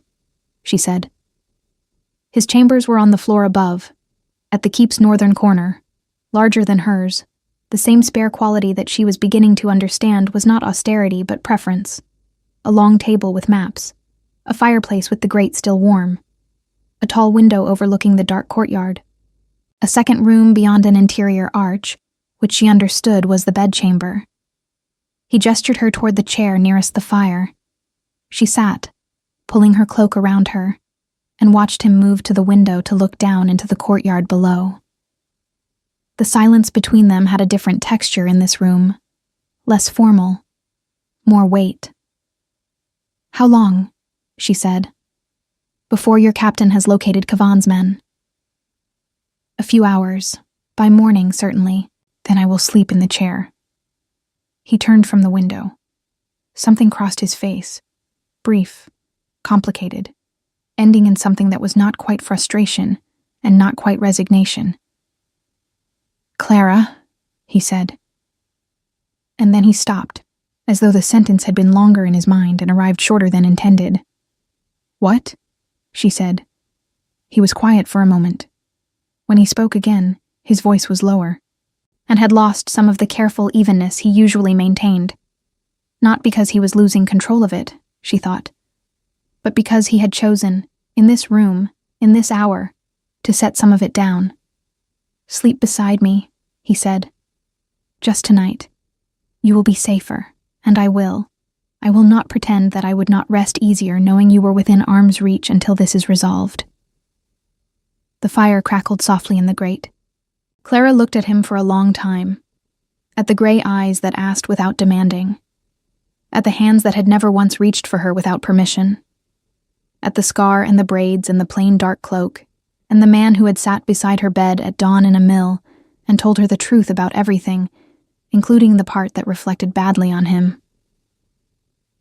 she said. His chambers were on the floor above, at the keep's northern corner, larger than hers. The same spare quality that she was beginning to understand was not austerity but preference. A long table with maps, a fireplace with the grate still warm, a tall window overlooking the dark courtyard, a second room beyond an interior arch, which she understood was the bedchamber. He gestured her toward the chair nearest the fire. She sat, pulling her cloak around her, and watched him move to the window to look down into the courtyard below. The silence between them had a different texture in this room, less formal, more weight. "How long?" she said. "Before your captain has located Cavan's men?" "A few hours. By morning, certainly. Then I will sleep in the chair." He turned from the window. Something crossed his face, brief, complicated, ending in something that was not quite frustration and not quite resignation. "Clara," he said. And then he stopped, as though the sentence had been longer in his mind and arrived shorter than intended. "What?" she said. He was quiet for a moment. When he spoke again, his voice was lower, and had lost some of the careful evenness he usually maintained. Not because he was losing control of it, she thought, but because he had chosen, in this room, in this hour, to set some of it down. "Sleep beside me," he said. "Just tonight. You will be safer, and I will. I will not pretend that I would not rest easier knowing you were within arm's reach until this is resolved." The fire crackled softly in the grate. Clara looked at him for a long time, at the gray eyes that asked without demanding, at the hands that had never once reached for her without permission, at the scar and the braids and the plain dark cloak, and the man who had sat beside her bed at dawn in a mill and told her the truth about everything, including the part that reflected badly on him.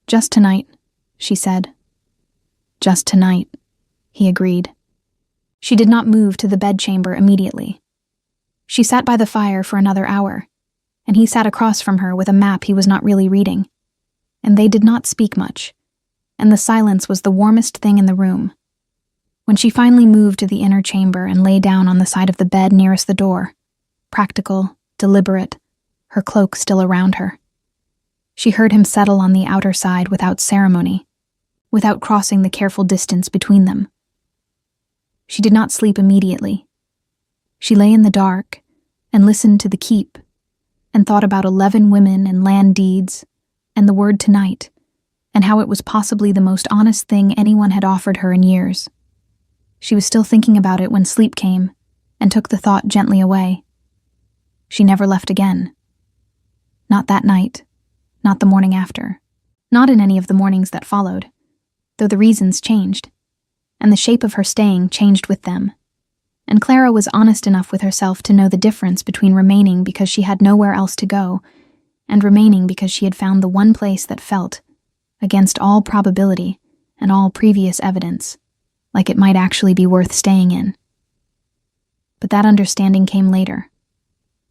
"Just tonight," she said. "Just tonight," he agreed. She did not move to the bedchamber immediately. She sat by the fire for another hour, and he sat across from her with a map he was not really reading, and they did not speak much, and the silence was the warmest thing in the room. When she finally moved to the inner chamber and lay down on the side of the bed nearest the door, practical, deliberate, her cloak still around her, she heard him settle on the outer side without ceremony, without crossing the careful distance between them. She did not sleep immediately. She lay in the dark and listened to the keep and thought about 11 women and land deeds and the word tonight and how it was possibly the most honest thing anyone had offered her in years. She was still thinking about it when sleep came and took the thought gently away. She never left again. Not that night, not the morning after, not in any of the mornings that followed, though the reasons changed, and the shape of her staying changed with them. And Clara was honest enough with herself to know the difference between remaining because she had nowhere else to go, and remaining because she had found the one place that felt, against all probability and all previous evidence, like it might actually be worth staying in. But that understanding came later.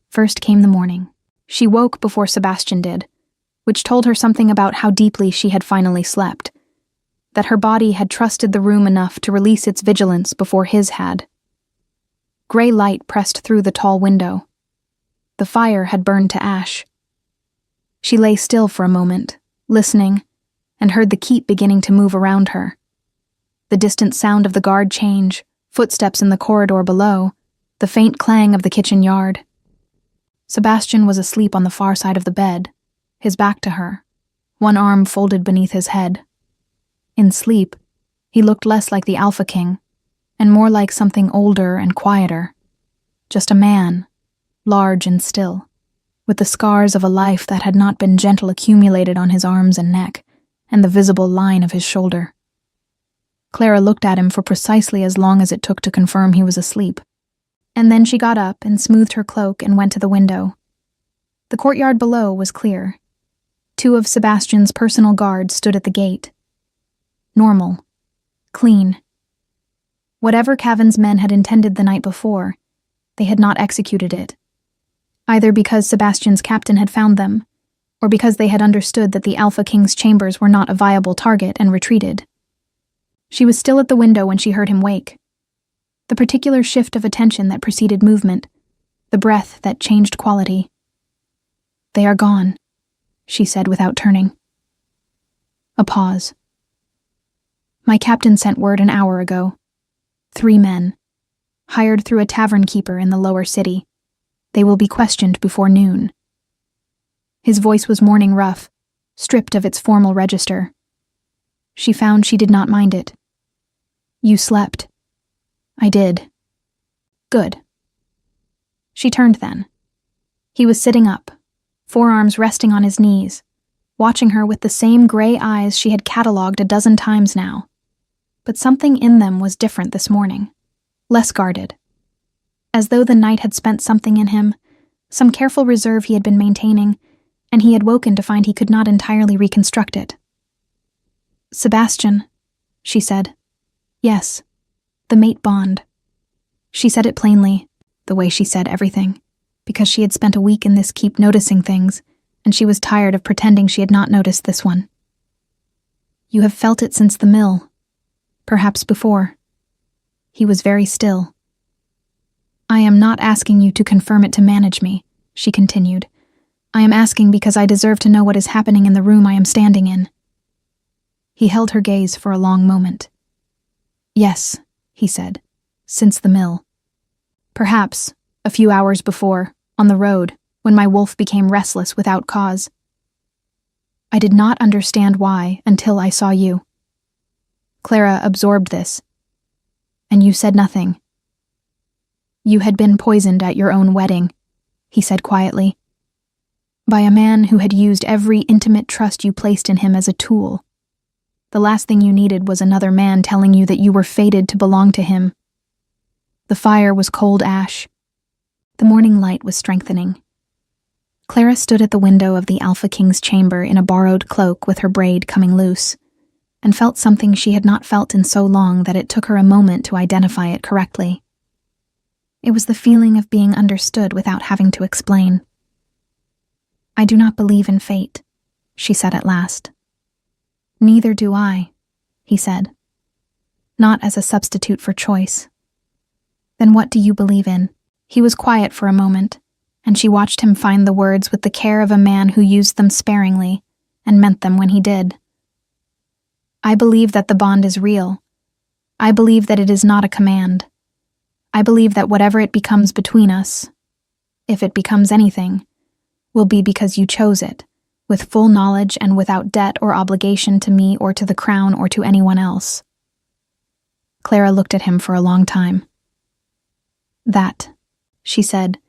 First came the morning. She woke before Sebastian did, which told her something about how deeply she had finally slept, that her body had trusted the room enough to release its vigilance before his had. Gray light pressed through the tall window. The fire had burned to ash. She lay still for a moment, listening, and heard the keep beginning to move around her. The distant sound of the guard change, footsteps in the corridor below, the faint clang of the kitchen yard. Sebastian was asleep on the far side of the bed, his back to her, one arm folded beneath his head. In sleep, he looked less like the Alpha King, and more like something older and quieter. Just a man, large and still, with the scars of a life that had not been gentle accumulated on his arms and neck, and the visible line of his shoulder. Clara looked at him for precisely as long as it took to confirm he was asleep, and then she got up and smoothed her cloak and went to the window. The courtyard below was clear. 2 of Sebastian's personal guards stood at the gate. Normal. Clean. Whatever Cavan's men had intended the night before, they had not executed it, either because Sebastian's captain had found them, or because they had understood that the Alpha King's chambers were not a viable target and retreated. She was still at the window when she heard him wake. The particular shift of attention that preceded movement, the breath that changed quality. "They are gone," she said without turning. A pause. "My captain sent word an hour ago. 3 men, hired through a tavern keeper in the lower city. They will be questioned before noon." His voice was morning rough, stripped of its formal register. She found she did not mind it. "You slept." "I did." "Good." She turned then. He was sitting up, forearms resting on his knees, watching her with the same gray eyes she had catalogued a dozen times now. But something in them was different this morning, less guarded. As though the night had spent something in him, some careful reserve he had been maintaining, and he had woken to find he could not entirely reconstruct it. "Sebastian," she said. "Yes, the mate bond." She said it plainly, the way she said everything, because she had spent a week in this keep noticing things, and she was tired of pretending she had not noticed this one. "You have felt it since the mill, perhaps before." He was very still. "I am not asking you to confirm it to manage me," she continued. "I am asking because I deserve to know what is happening in the room I am standing in." He held her gaze for a long moment. "Yes," he said, "since the mill. Perhaps, a few hours before, on the road, when my wolf became restless without cause. I did not understand why until I saw you." Clara absorbed this. "And you said nothing." "You had been poisoned at your own wedding," he said quietly, "by a man who had used every intimate trust you placed in him as a tool. The last thing you needed was another man telling you that you were fated to belong to him." The fire was cold ash. The morning light was strengthening. Clara stood at the window of the Alpha King's chamber in a borrowed cloak with her braid coming loose, and felt something she had not felt in so long that it took her a moment to identify it correctly. It was the feeling of being understood without having to explain. "I do not believe in fate," she said at last. "Neither do I," he said. "Not as a substitute for choice." "Then what do you believe in?" He was quiet for a moment, and she watched him find the words with the care of a man who used them sparingly and meant them when he did. "I believe that the bond is real. I believe that it is not a command. I believe that whatever it becomes between us, if it becomes anything, will be because you chose it, with full knowledge and without debt or obligation to me or to the crown or to anyone else." Clara looked at him for a long time. "That," she said,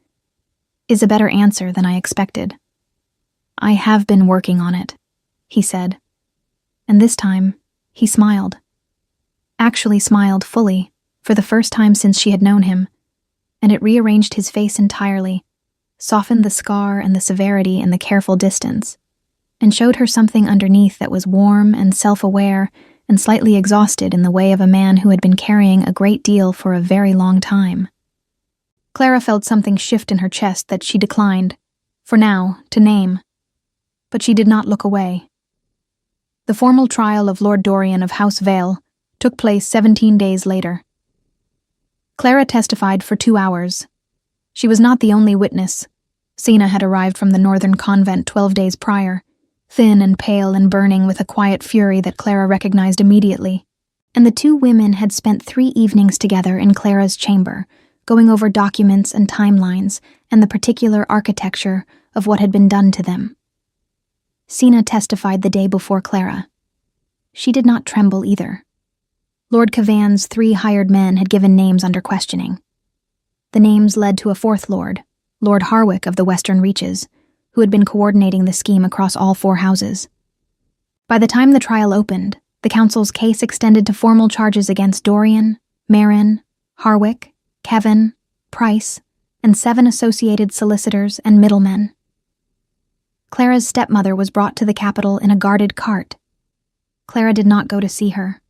"is a better answer than I expected." "I have been working on it," he said. And this time, he smiled. Actually smiled fully, for the first time since she had known him, and it rearranged his face entirely, softened the scar and the severity and the careful distance, and showed her something underneath that was warm and self-aware and slightly exhausted in the way of a man who had been carrying a great deal for a very long time. Clara felt something shift in her chest that she declined, for now, to name. but she did not look away. The formal trial of Lord Dorian of House Vale took place 17 days later. Clara testified for 2 hours. She was not the only witness. Sina had arrived from the northern convent 12 days prior, thin and pale and burning with a quiet fury that Clara recognized immediately. And the two women had spent 3 evenings together in Clara's chamber, going over documents and timelines and the particular architecture of what had been done to them. Sina testified the day before Clara. She did not tremble either. Lord Cavan's 3 hired men had given names under questioning. The names led to a 4th lord, Lord Harwick of the Western Reaches, who had been coordinating the scheme across all 4 houses. By the time the trial opened, the council's case extended to formal charges against Dorian, Marin, Harwick, Kevin, Price, and 7 associated solicitors and middlemen. Clara's stepmother was brought to the capital in a guarded cart. Clara did not go to see her.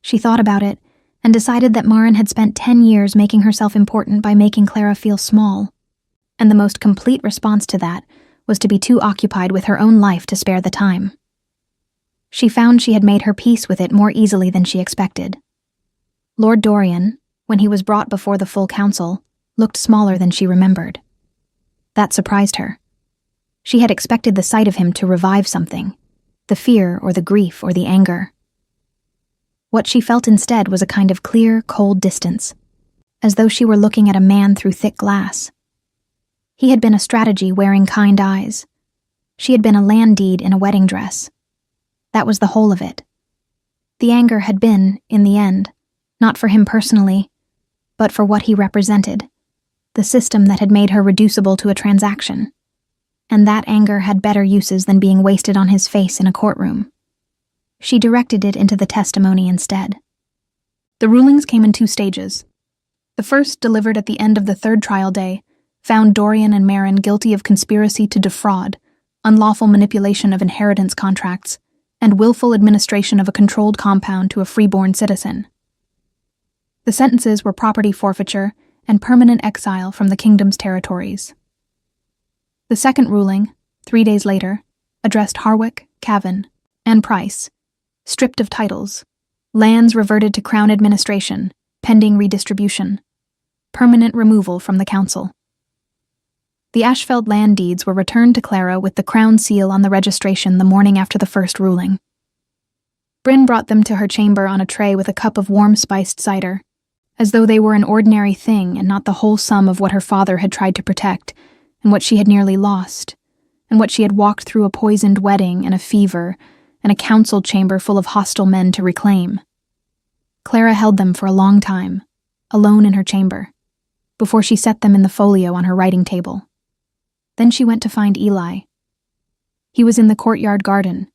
She thought about it and decided that Marin had spent 10 years making herself important by making Clara feel small, and the most complete response to that was to be too occupied with her own life to spare the time. She found she had made her peace with it more easily than she expected. Lord Dorian, when he was brought before the full council, looked smaller than she remembered. That surprised her. She had expected the sight of him to revive something, the fear or the grief or the anger. What she felt instead was a kind of clear, cold distance, as though she were looking at a man through thick glass. He had been a strategy wearing kind eyes. She had been a land deed in a wedding dress. That was the whole of it. The anger had been, in the end, not for him personally, but for what he represented, the system that had made her reducible to a transaction. And that anger had better uses than being wasted on his face in a courtroom. She directed it into the testimony instead. The rulings came in 2 stages. The first, delivered at the end of the 3rd trial day, found Dorian and Marin guilty of conspiracy to defraud, unlawful manipulation of inheritance contracts, and willful administration of a controlled compound to a freeborn citizen. The sentences were property forfeiture and permanent exile from the kingdom's territories. The second ruling, 3 days later, addressed Harwick, Cavan, and Price, stripped of titles, lands reverted to Crown administration, pending redistribution, permanent removal from the council. The Ashfeld land deeds were returned to Clara with the Crown seal on the registration the morning after the first ruling. Bryn brought them to her chamber on a tray with a cup of warm spiced cider, as though they were an ordinary thing and not the whole sum of what her father had tried to protect, and what she had nearly lost, and what she had walked through a poisoned wedding and a fever, and a council chamber full of hostile men to reclaim. Clara held them for a long time, alone in her chamber, before she set them in the folio on her writing table. Then she went to find Eli. He was in the courtyard garden,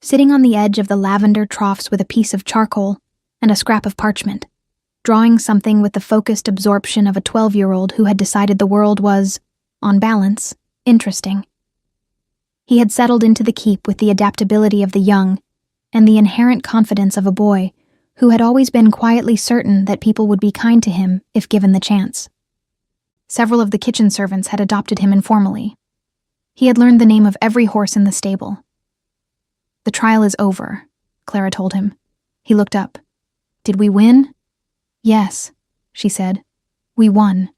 sitting on the edge of the lavender troughs with a piece of charcoal and a scrap of parchment, drawing something with the focused absorption of a 12-year-old who had decided the world was, on balance, interesting. He had settled into the keep with the adaptability of the young and the inherent confidence of a boy who had always been quietly certain that people would be kind to him if given the chance. Several of the kitchen servants had adopted him informally. He had learned the name of every horse in the stable. "The trial is over," Clara told him. He looked up. "Did we win?" "Yes," she said. "We won."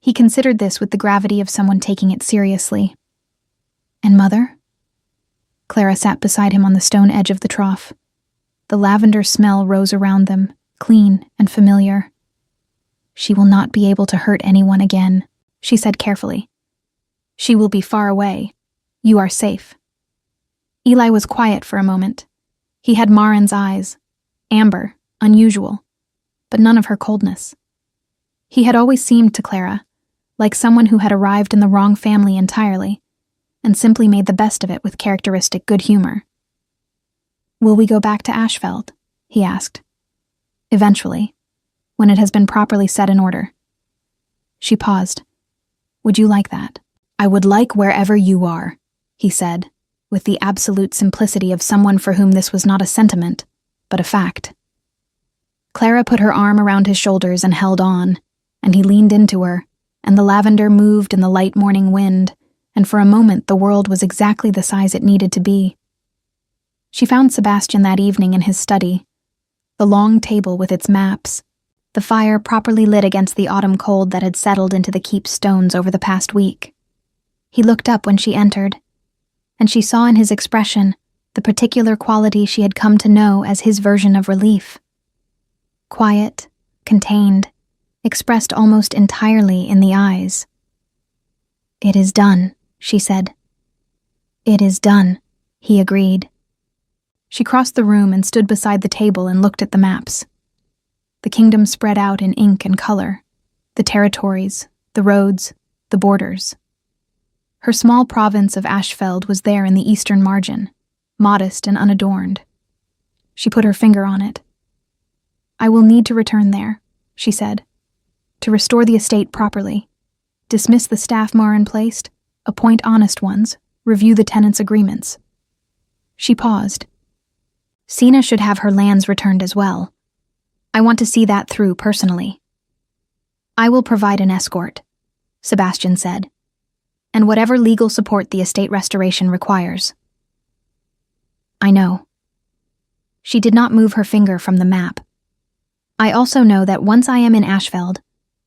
He considered this with the gravity of someone taking it seriously. "And Mother?" Clara sat beside him on the stone edge of the trough. The lavender smell rose around them, clean and familiar. "She will not be able to hurt anyone again," she said carefully. "She will be far away. You are safe." Eli was quiet for a moment. He had Marin's eyes, amber, unusual, but none of her coldness. He had always seemed to Clara like someone who had arrived in the wrong family entirely, and simply made the best of it with characteristic good humor. "Will we go back to Ashfeld?" he asked. "Eventually, when it has been properly set in order." She paused. "Would you like that?" "I would like wherever you are," he said, with the absolute simplicity of someone for whom this was not a sentiment, but a fact. Clara put her arm around his shoulders and held on, and he leaned into her, and the lavender moved in the light morning wind, and for a moment the world was exactly the size it needed to be. She found Sebastian that evening in his study, the long table with its maps, the fire properly lit against the autumn cold that had settled into the keep's stones over the past week. He looked up when she entered, and she saw in his expression the particular quality she had come to know as his version of relief. Quiet, contained, expressed almost entirely in the eyes. "It is done," she said. "It is done," he agreed. She crossed the room and stood beside the table and looked at the maps. The kingdom spread out in ink and color, the territories, the roads, the borders. Her small province of Ashfeld was there in the eastern margin, modest and unadorned. She put her finger on it. "I will need to return there," she said, "to restore the estate properly, dismiss the staff Marin placed, appoint honest ones, review the tenants' agreements." She paused. "Sina should have her lands returned as well. I want to see that through personally." "I will provide an escort," Sebastian said, "and whatever legal support the estate restoration requires." "I know." She did not move her finger from the map. "I also know that once I am in Ashfeld,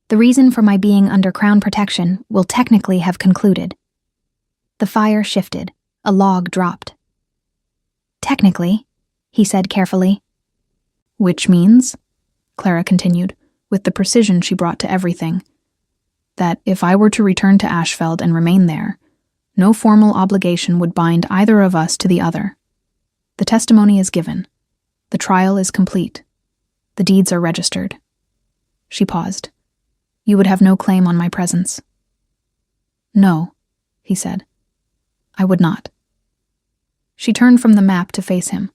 the reason for my being under crown protection will technically have concluded." The fire shifted. A log dropped. "Technically," he said carefully. "Which means," Clara continued, with the precision she brought to everything, "that if I were to return to Ashfeld and remain there, no formal obligation would bind either of us to the other. The testimony is given. The trial is complete. The deeds are registered." She paused. "You would have no claim on my presence." "No," he said. "I would not." She turned from the map to face him.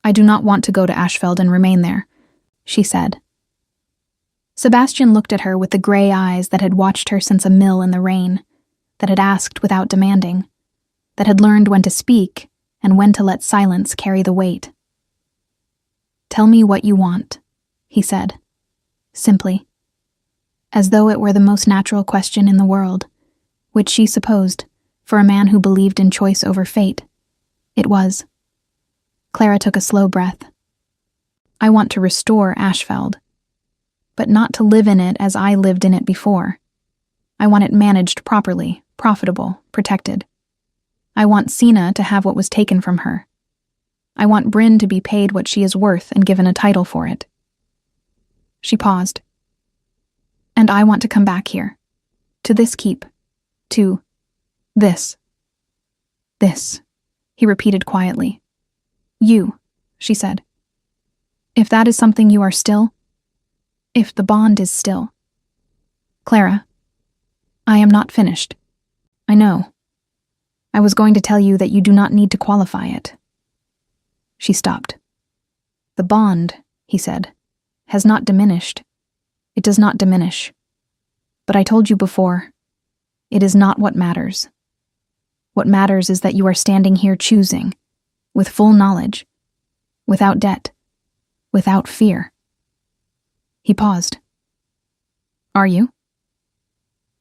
"I do not want to go to Ashfeld and remain there," she said. Sebastian looked at her with the gray eyes that had watched her since a mill in the rain, that had asked without demanding, that had learned when to speak and when to let silence carry the weight. "Tell me what you want," he said, simply, as though it were the most natural question in the world, which she supposed, for a man who believed in choice over fate, it was. Clara took a slow breath. "I want to restore Ashfeld, but not to live in it as I lived in it before. I want it managed properly, profitable, protected. I want Sina to have what was taken from her. I want Bryn to be paid what she is worth and given a title for it." She paused. "And I want to come back here, to this keep, to this." "This," he repeated quietly. "You," she said. "If that is something you are still, if the bond is still." "Clara, I am not finished. I know. I was going to tell you that you do not need to qualify it." She stopped. "The bond," he said, "has not diminished. It does not diminish. But I told you before, it is not what matters. What matters is that you are standing here choosing, with full knowledge, without debt, without fear." He paused. "Are you?"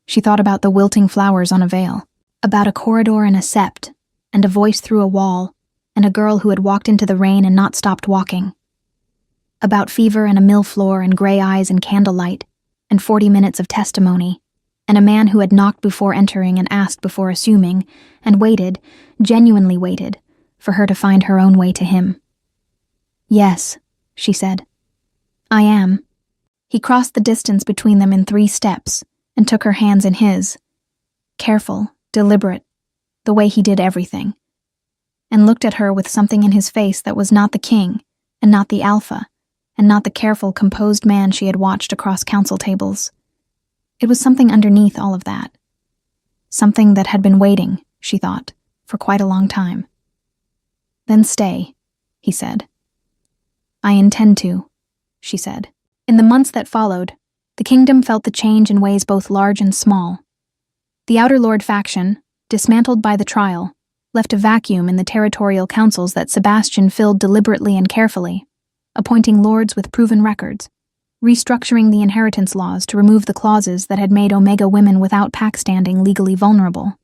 She thought about the wilting flowers on a veil, about a corridor in a sept, and a voice through a wall, and a girl who had walked into the rain and not stopped walking. About fever and a mill floor and gray eyes and candlelight, and 40 minutes of testimony, and a man who had knocked before entering and asked before assuming, and waited, genuinely waited, for her to find her own way to him. "Yes," she said. "I am." He crossed the distance between them in 3 steps, and took her hands in his, careful, deliberate, the way he did everything, and looked at her with something in his face that was not the king, and not the alpha, and not the careful, composed man she had watched across council tables. It was something underneath all of that. Something that had been waiting, she thought, for quite a long time. "Then stay," he said. "I intend to," she said. In the months that followed, the kingdom felt the change in ways both large and small. The Outer Lord faction, dismantled by the trial, left a vacuum in the territorial councils that Sebastian filled deliberately and carefully, appointing lords with proven records, restructuring the inheritance laws to remove the clauses that had made Omega women without pack standing legally vulnerable.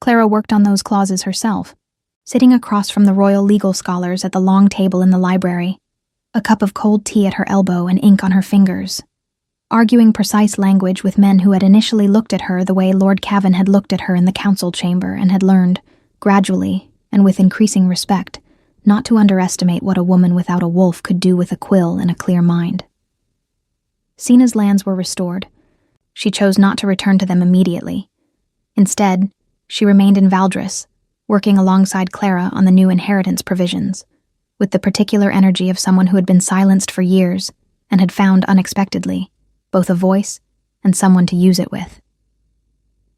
Clara worked on those clauses herself, sitting across from the royal legal scholars at the long table in the library, a cup of cold tea at her elbow and ink on her fingers, arguing precise language with men who had initially looked at her the way Lord Cavan had looked at her in the council chamber and had learned, gradually and with increasing respect, not to underestimate what a woman without a wolf could do with a quill and a clear mind. Sina's lands were restored. She chose not to return to them immediately. Instead, she remained in Valdris, working alongside Clara on the new inheritance provisions, with the particular energy of someone who had been silenced for years and had found unexpectedly both a voice and someone to use it with.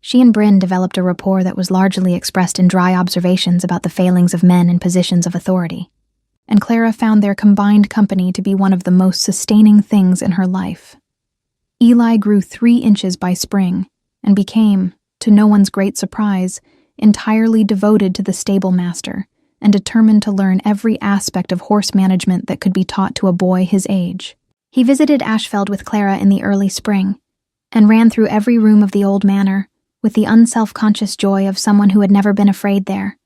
She and Bryn developed a rapport that was largely expressed in dry observations about the failings of men in positions of authority, and Clara found their combined company to be one of the most sustaining things in her life. Eli grew 3 inches by spring and became, to no one's great surprise, entirely devoted to the stable master and determined to learn every aspect of horse management that could be taught to a boy his age. He visited Ashfeld with Clara in the early spring and ran through every room of the old manor with the unself-conscious joy of someone who had never been afraid there,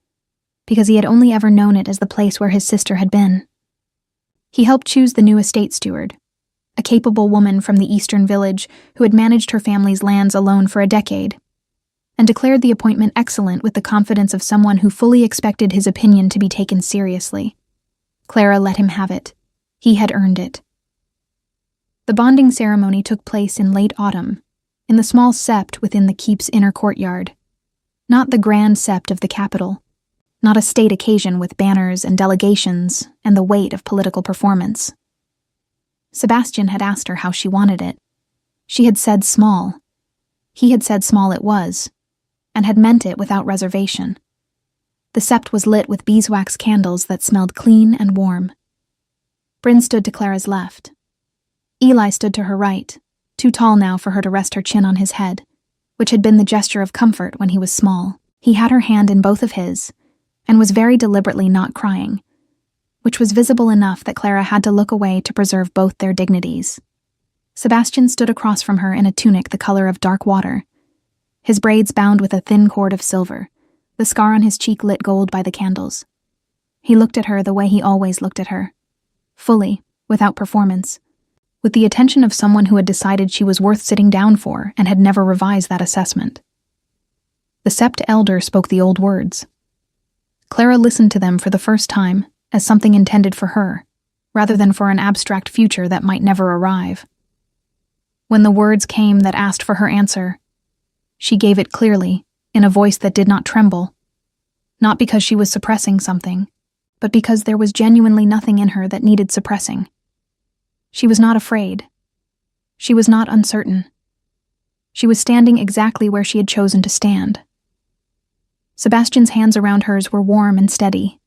because he had only ever known it as the place where his sister had been. He helped choose the new estate steward, a capable woman from the eastern village who had managed her family's lands alone for a decade, and declared the appointment excellent with the confidence of someone who fully expected his opinion to be taken seriously. Clara let him have it. He had earned it. The bonding ceremony took place in late autumn, in the small sept within the keep's inner courtyard. Not the grand sept of the capital, not a state occasion with banners and delegations and the weight of political performance. Sebastian had asked her how she wanted it. She had said small. He had said small it was, and had meant it without reservation. The sept was lit with beeswax candles that smelled clean and warm. Bryn stood to Clara's left. Eli stood to her right, too tall now for her to rest her chin on his head, which had been the gesture of comfort when he was small. He had her hand in both of his, and was very deliberately not crying, which was visible enough that Clara had to look away to preserve both their dignities. Sebastian stood across from her in a tunic the color of dark water, his braids bound with a thin cord of silver, the scar on his cheek lit gold by the candles. He looked at her the way he always looked at her, fully, without performance, with the attention of someone who had decided she was worth sitting down for and had never revised that assessment. The sept elder spoke the old words. Clara listened to them for the first time as something intended for her, rather than for an abstract future that might never arrive. When the words came that asked for her answer, she gave it clearly, in a voice that did not tremble, not because she was suppressing something, but because there was genuinely nothing in her that needed suppressing. She was not afraid. She was not uncertain. She was standing exactly where she had chosen to stand. Sebastian's hands around hers were warm and steady,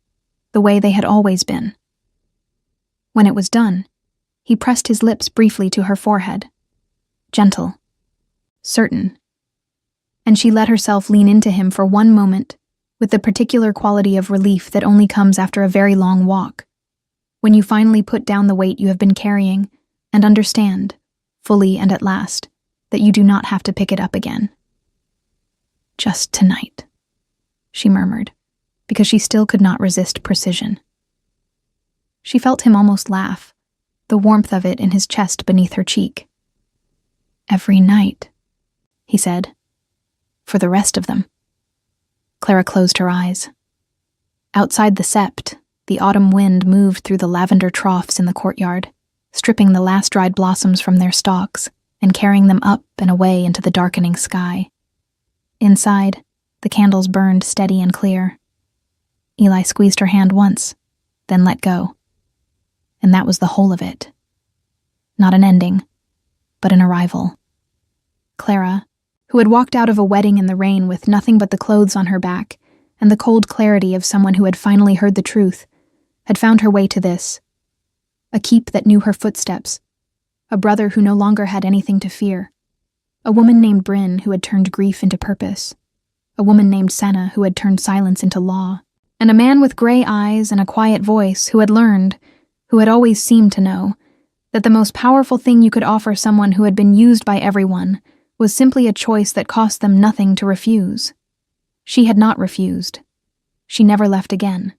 the way they had always been. When it was done, he pressed his lips briefly to her forehead. Gentle. Certain. And she let herself lean into him for one moment, with the particular quality of relief that only comes after a very long walk, when you finally put down the weight you have been carrying and understand, fully and at last, that you do not have to pick it up again. Just tonight, she murmured, because she still could not resist precision. She felt him almost laugh, the warmth of it in his chest beneath her cheek. Every night, he said, for the rest of them. Clara closed her eyes. Outside the sept, the autumn wind moved through the lavender troughs in the courtyard, stripping the last dried blossoms from their stalks and carrying them up and away into the darkening sky. Inside, the candles burned steady and clear. Eli squeezed her hand once, then let go. And that was the whole of it. Not an ending, but an arrival. Clara, who had walked out of a wedding in the rain with nothing but the clothes on her back and the cold clarity of someone who had finally heard the truth, had found her way to this. A keep that knew her footsteps, a brother who no longer had anything to fear, a woman named Bryn who had turned grief into purpose, a woman named Senna who had turned silence into law, and a man with gray eyes and a quiet voice who had learned, who had always seemed to know, That the most powerful thing you could offer someone who had been used by everyone was simply a choice that cost them nothing to refuse. She had not refused. She never left again.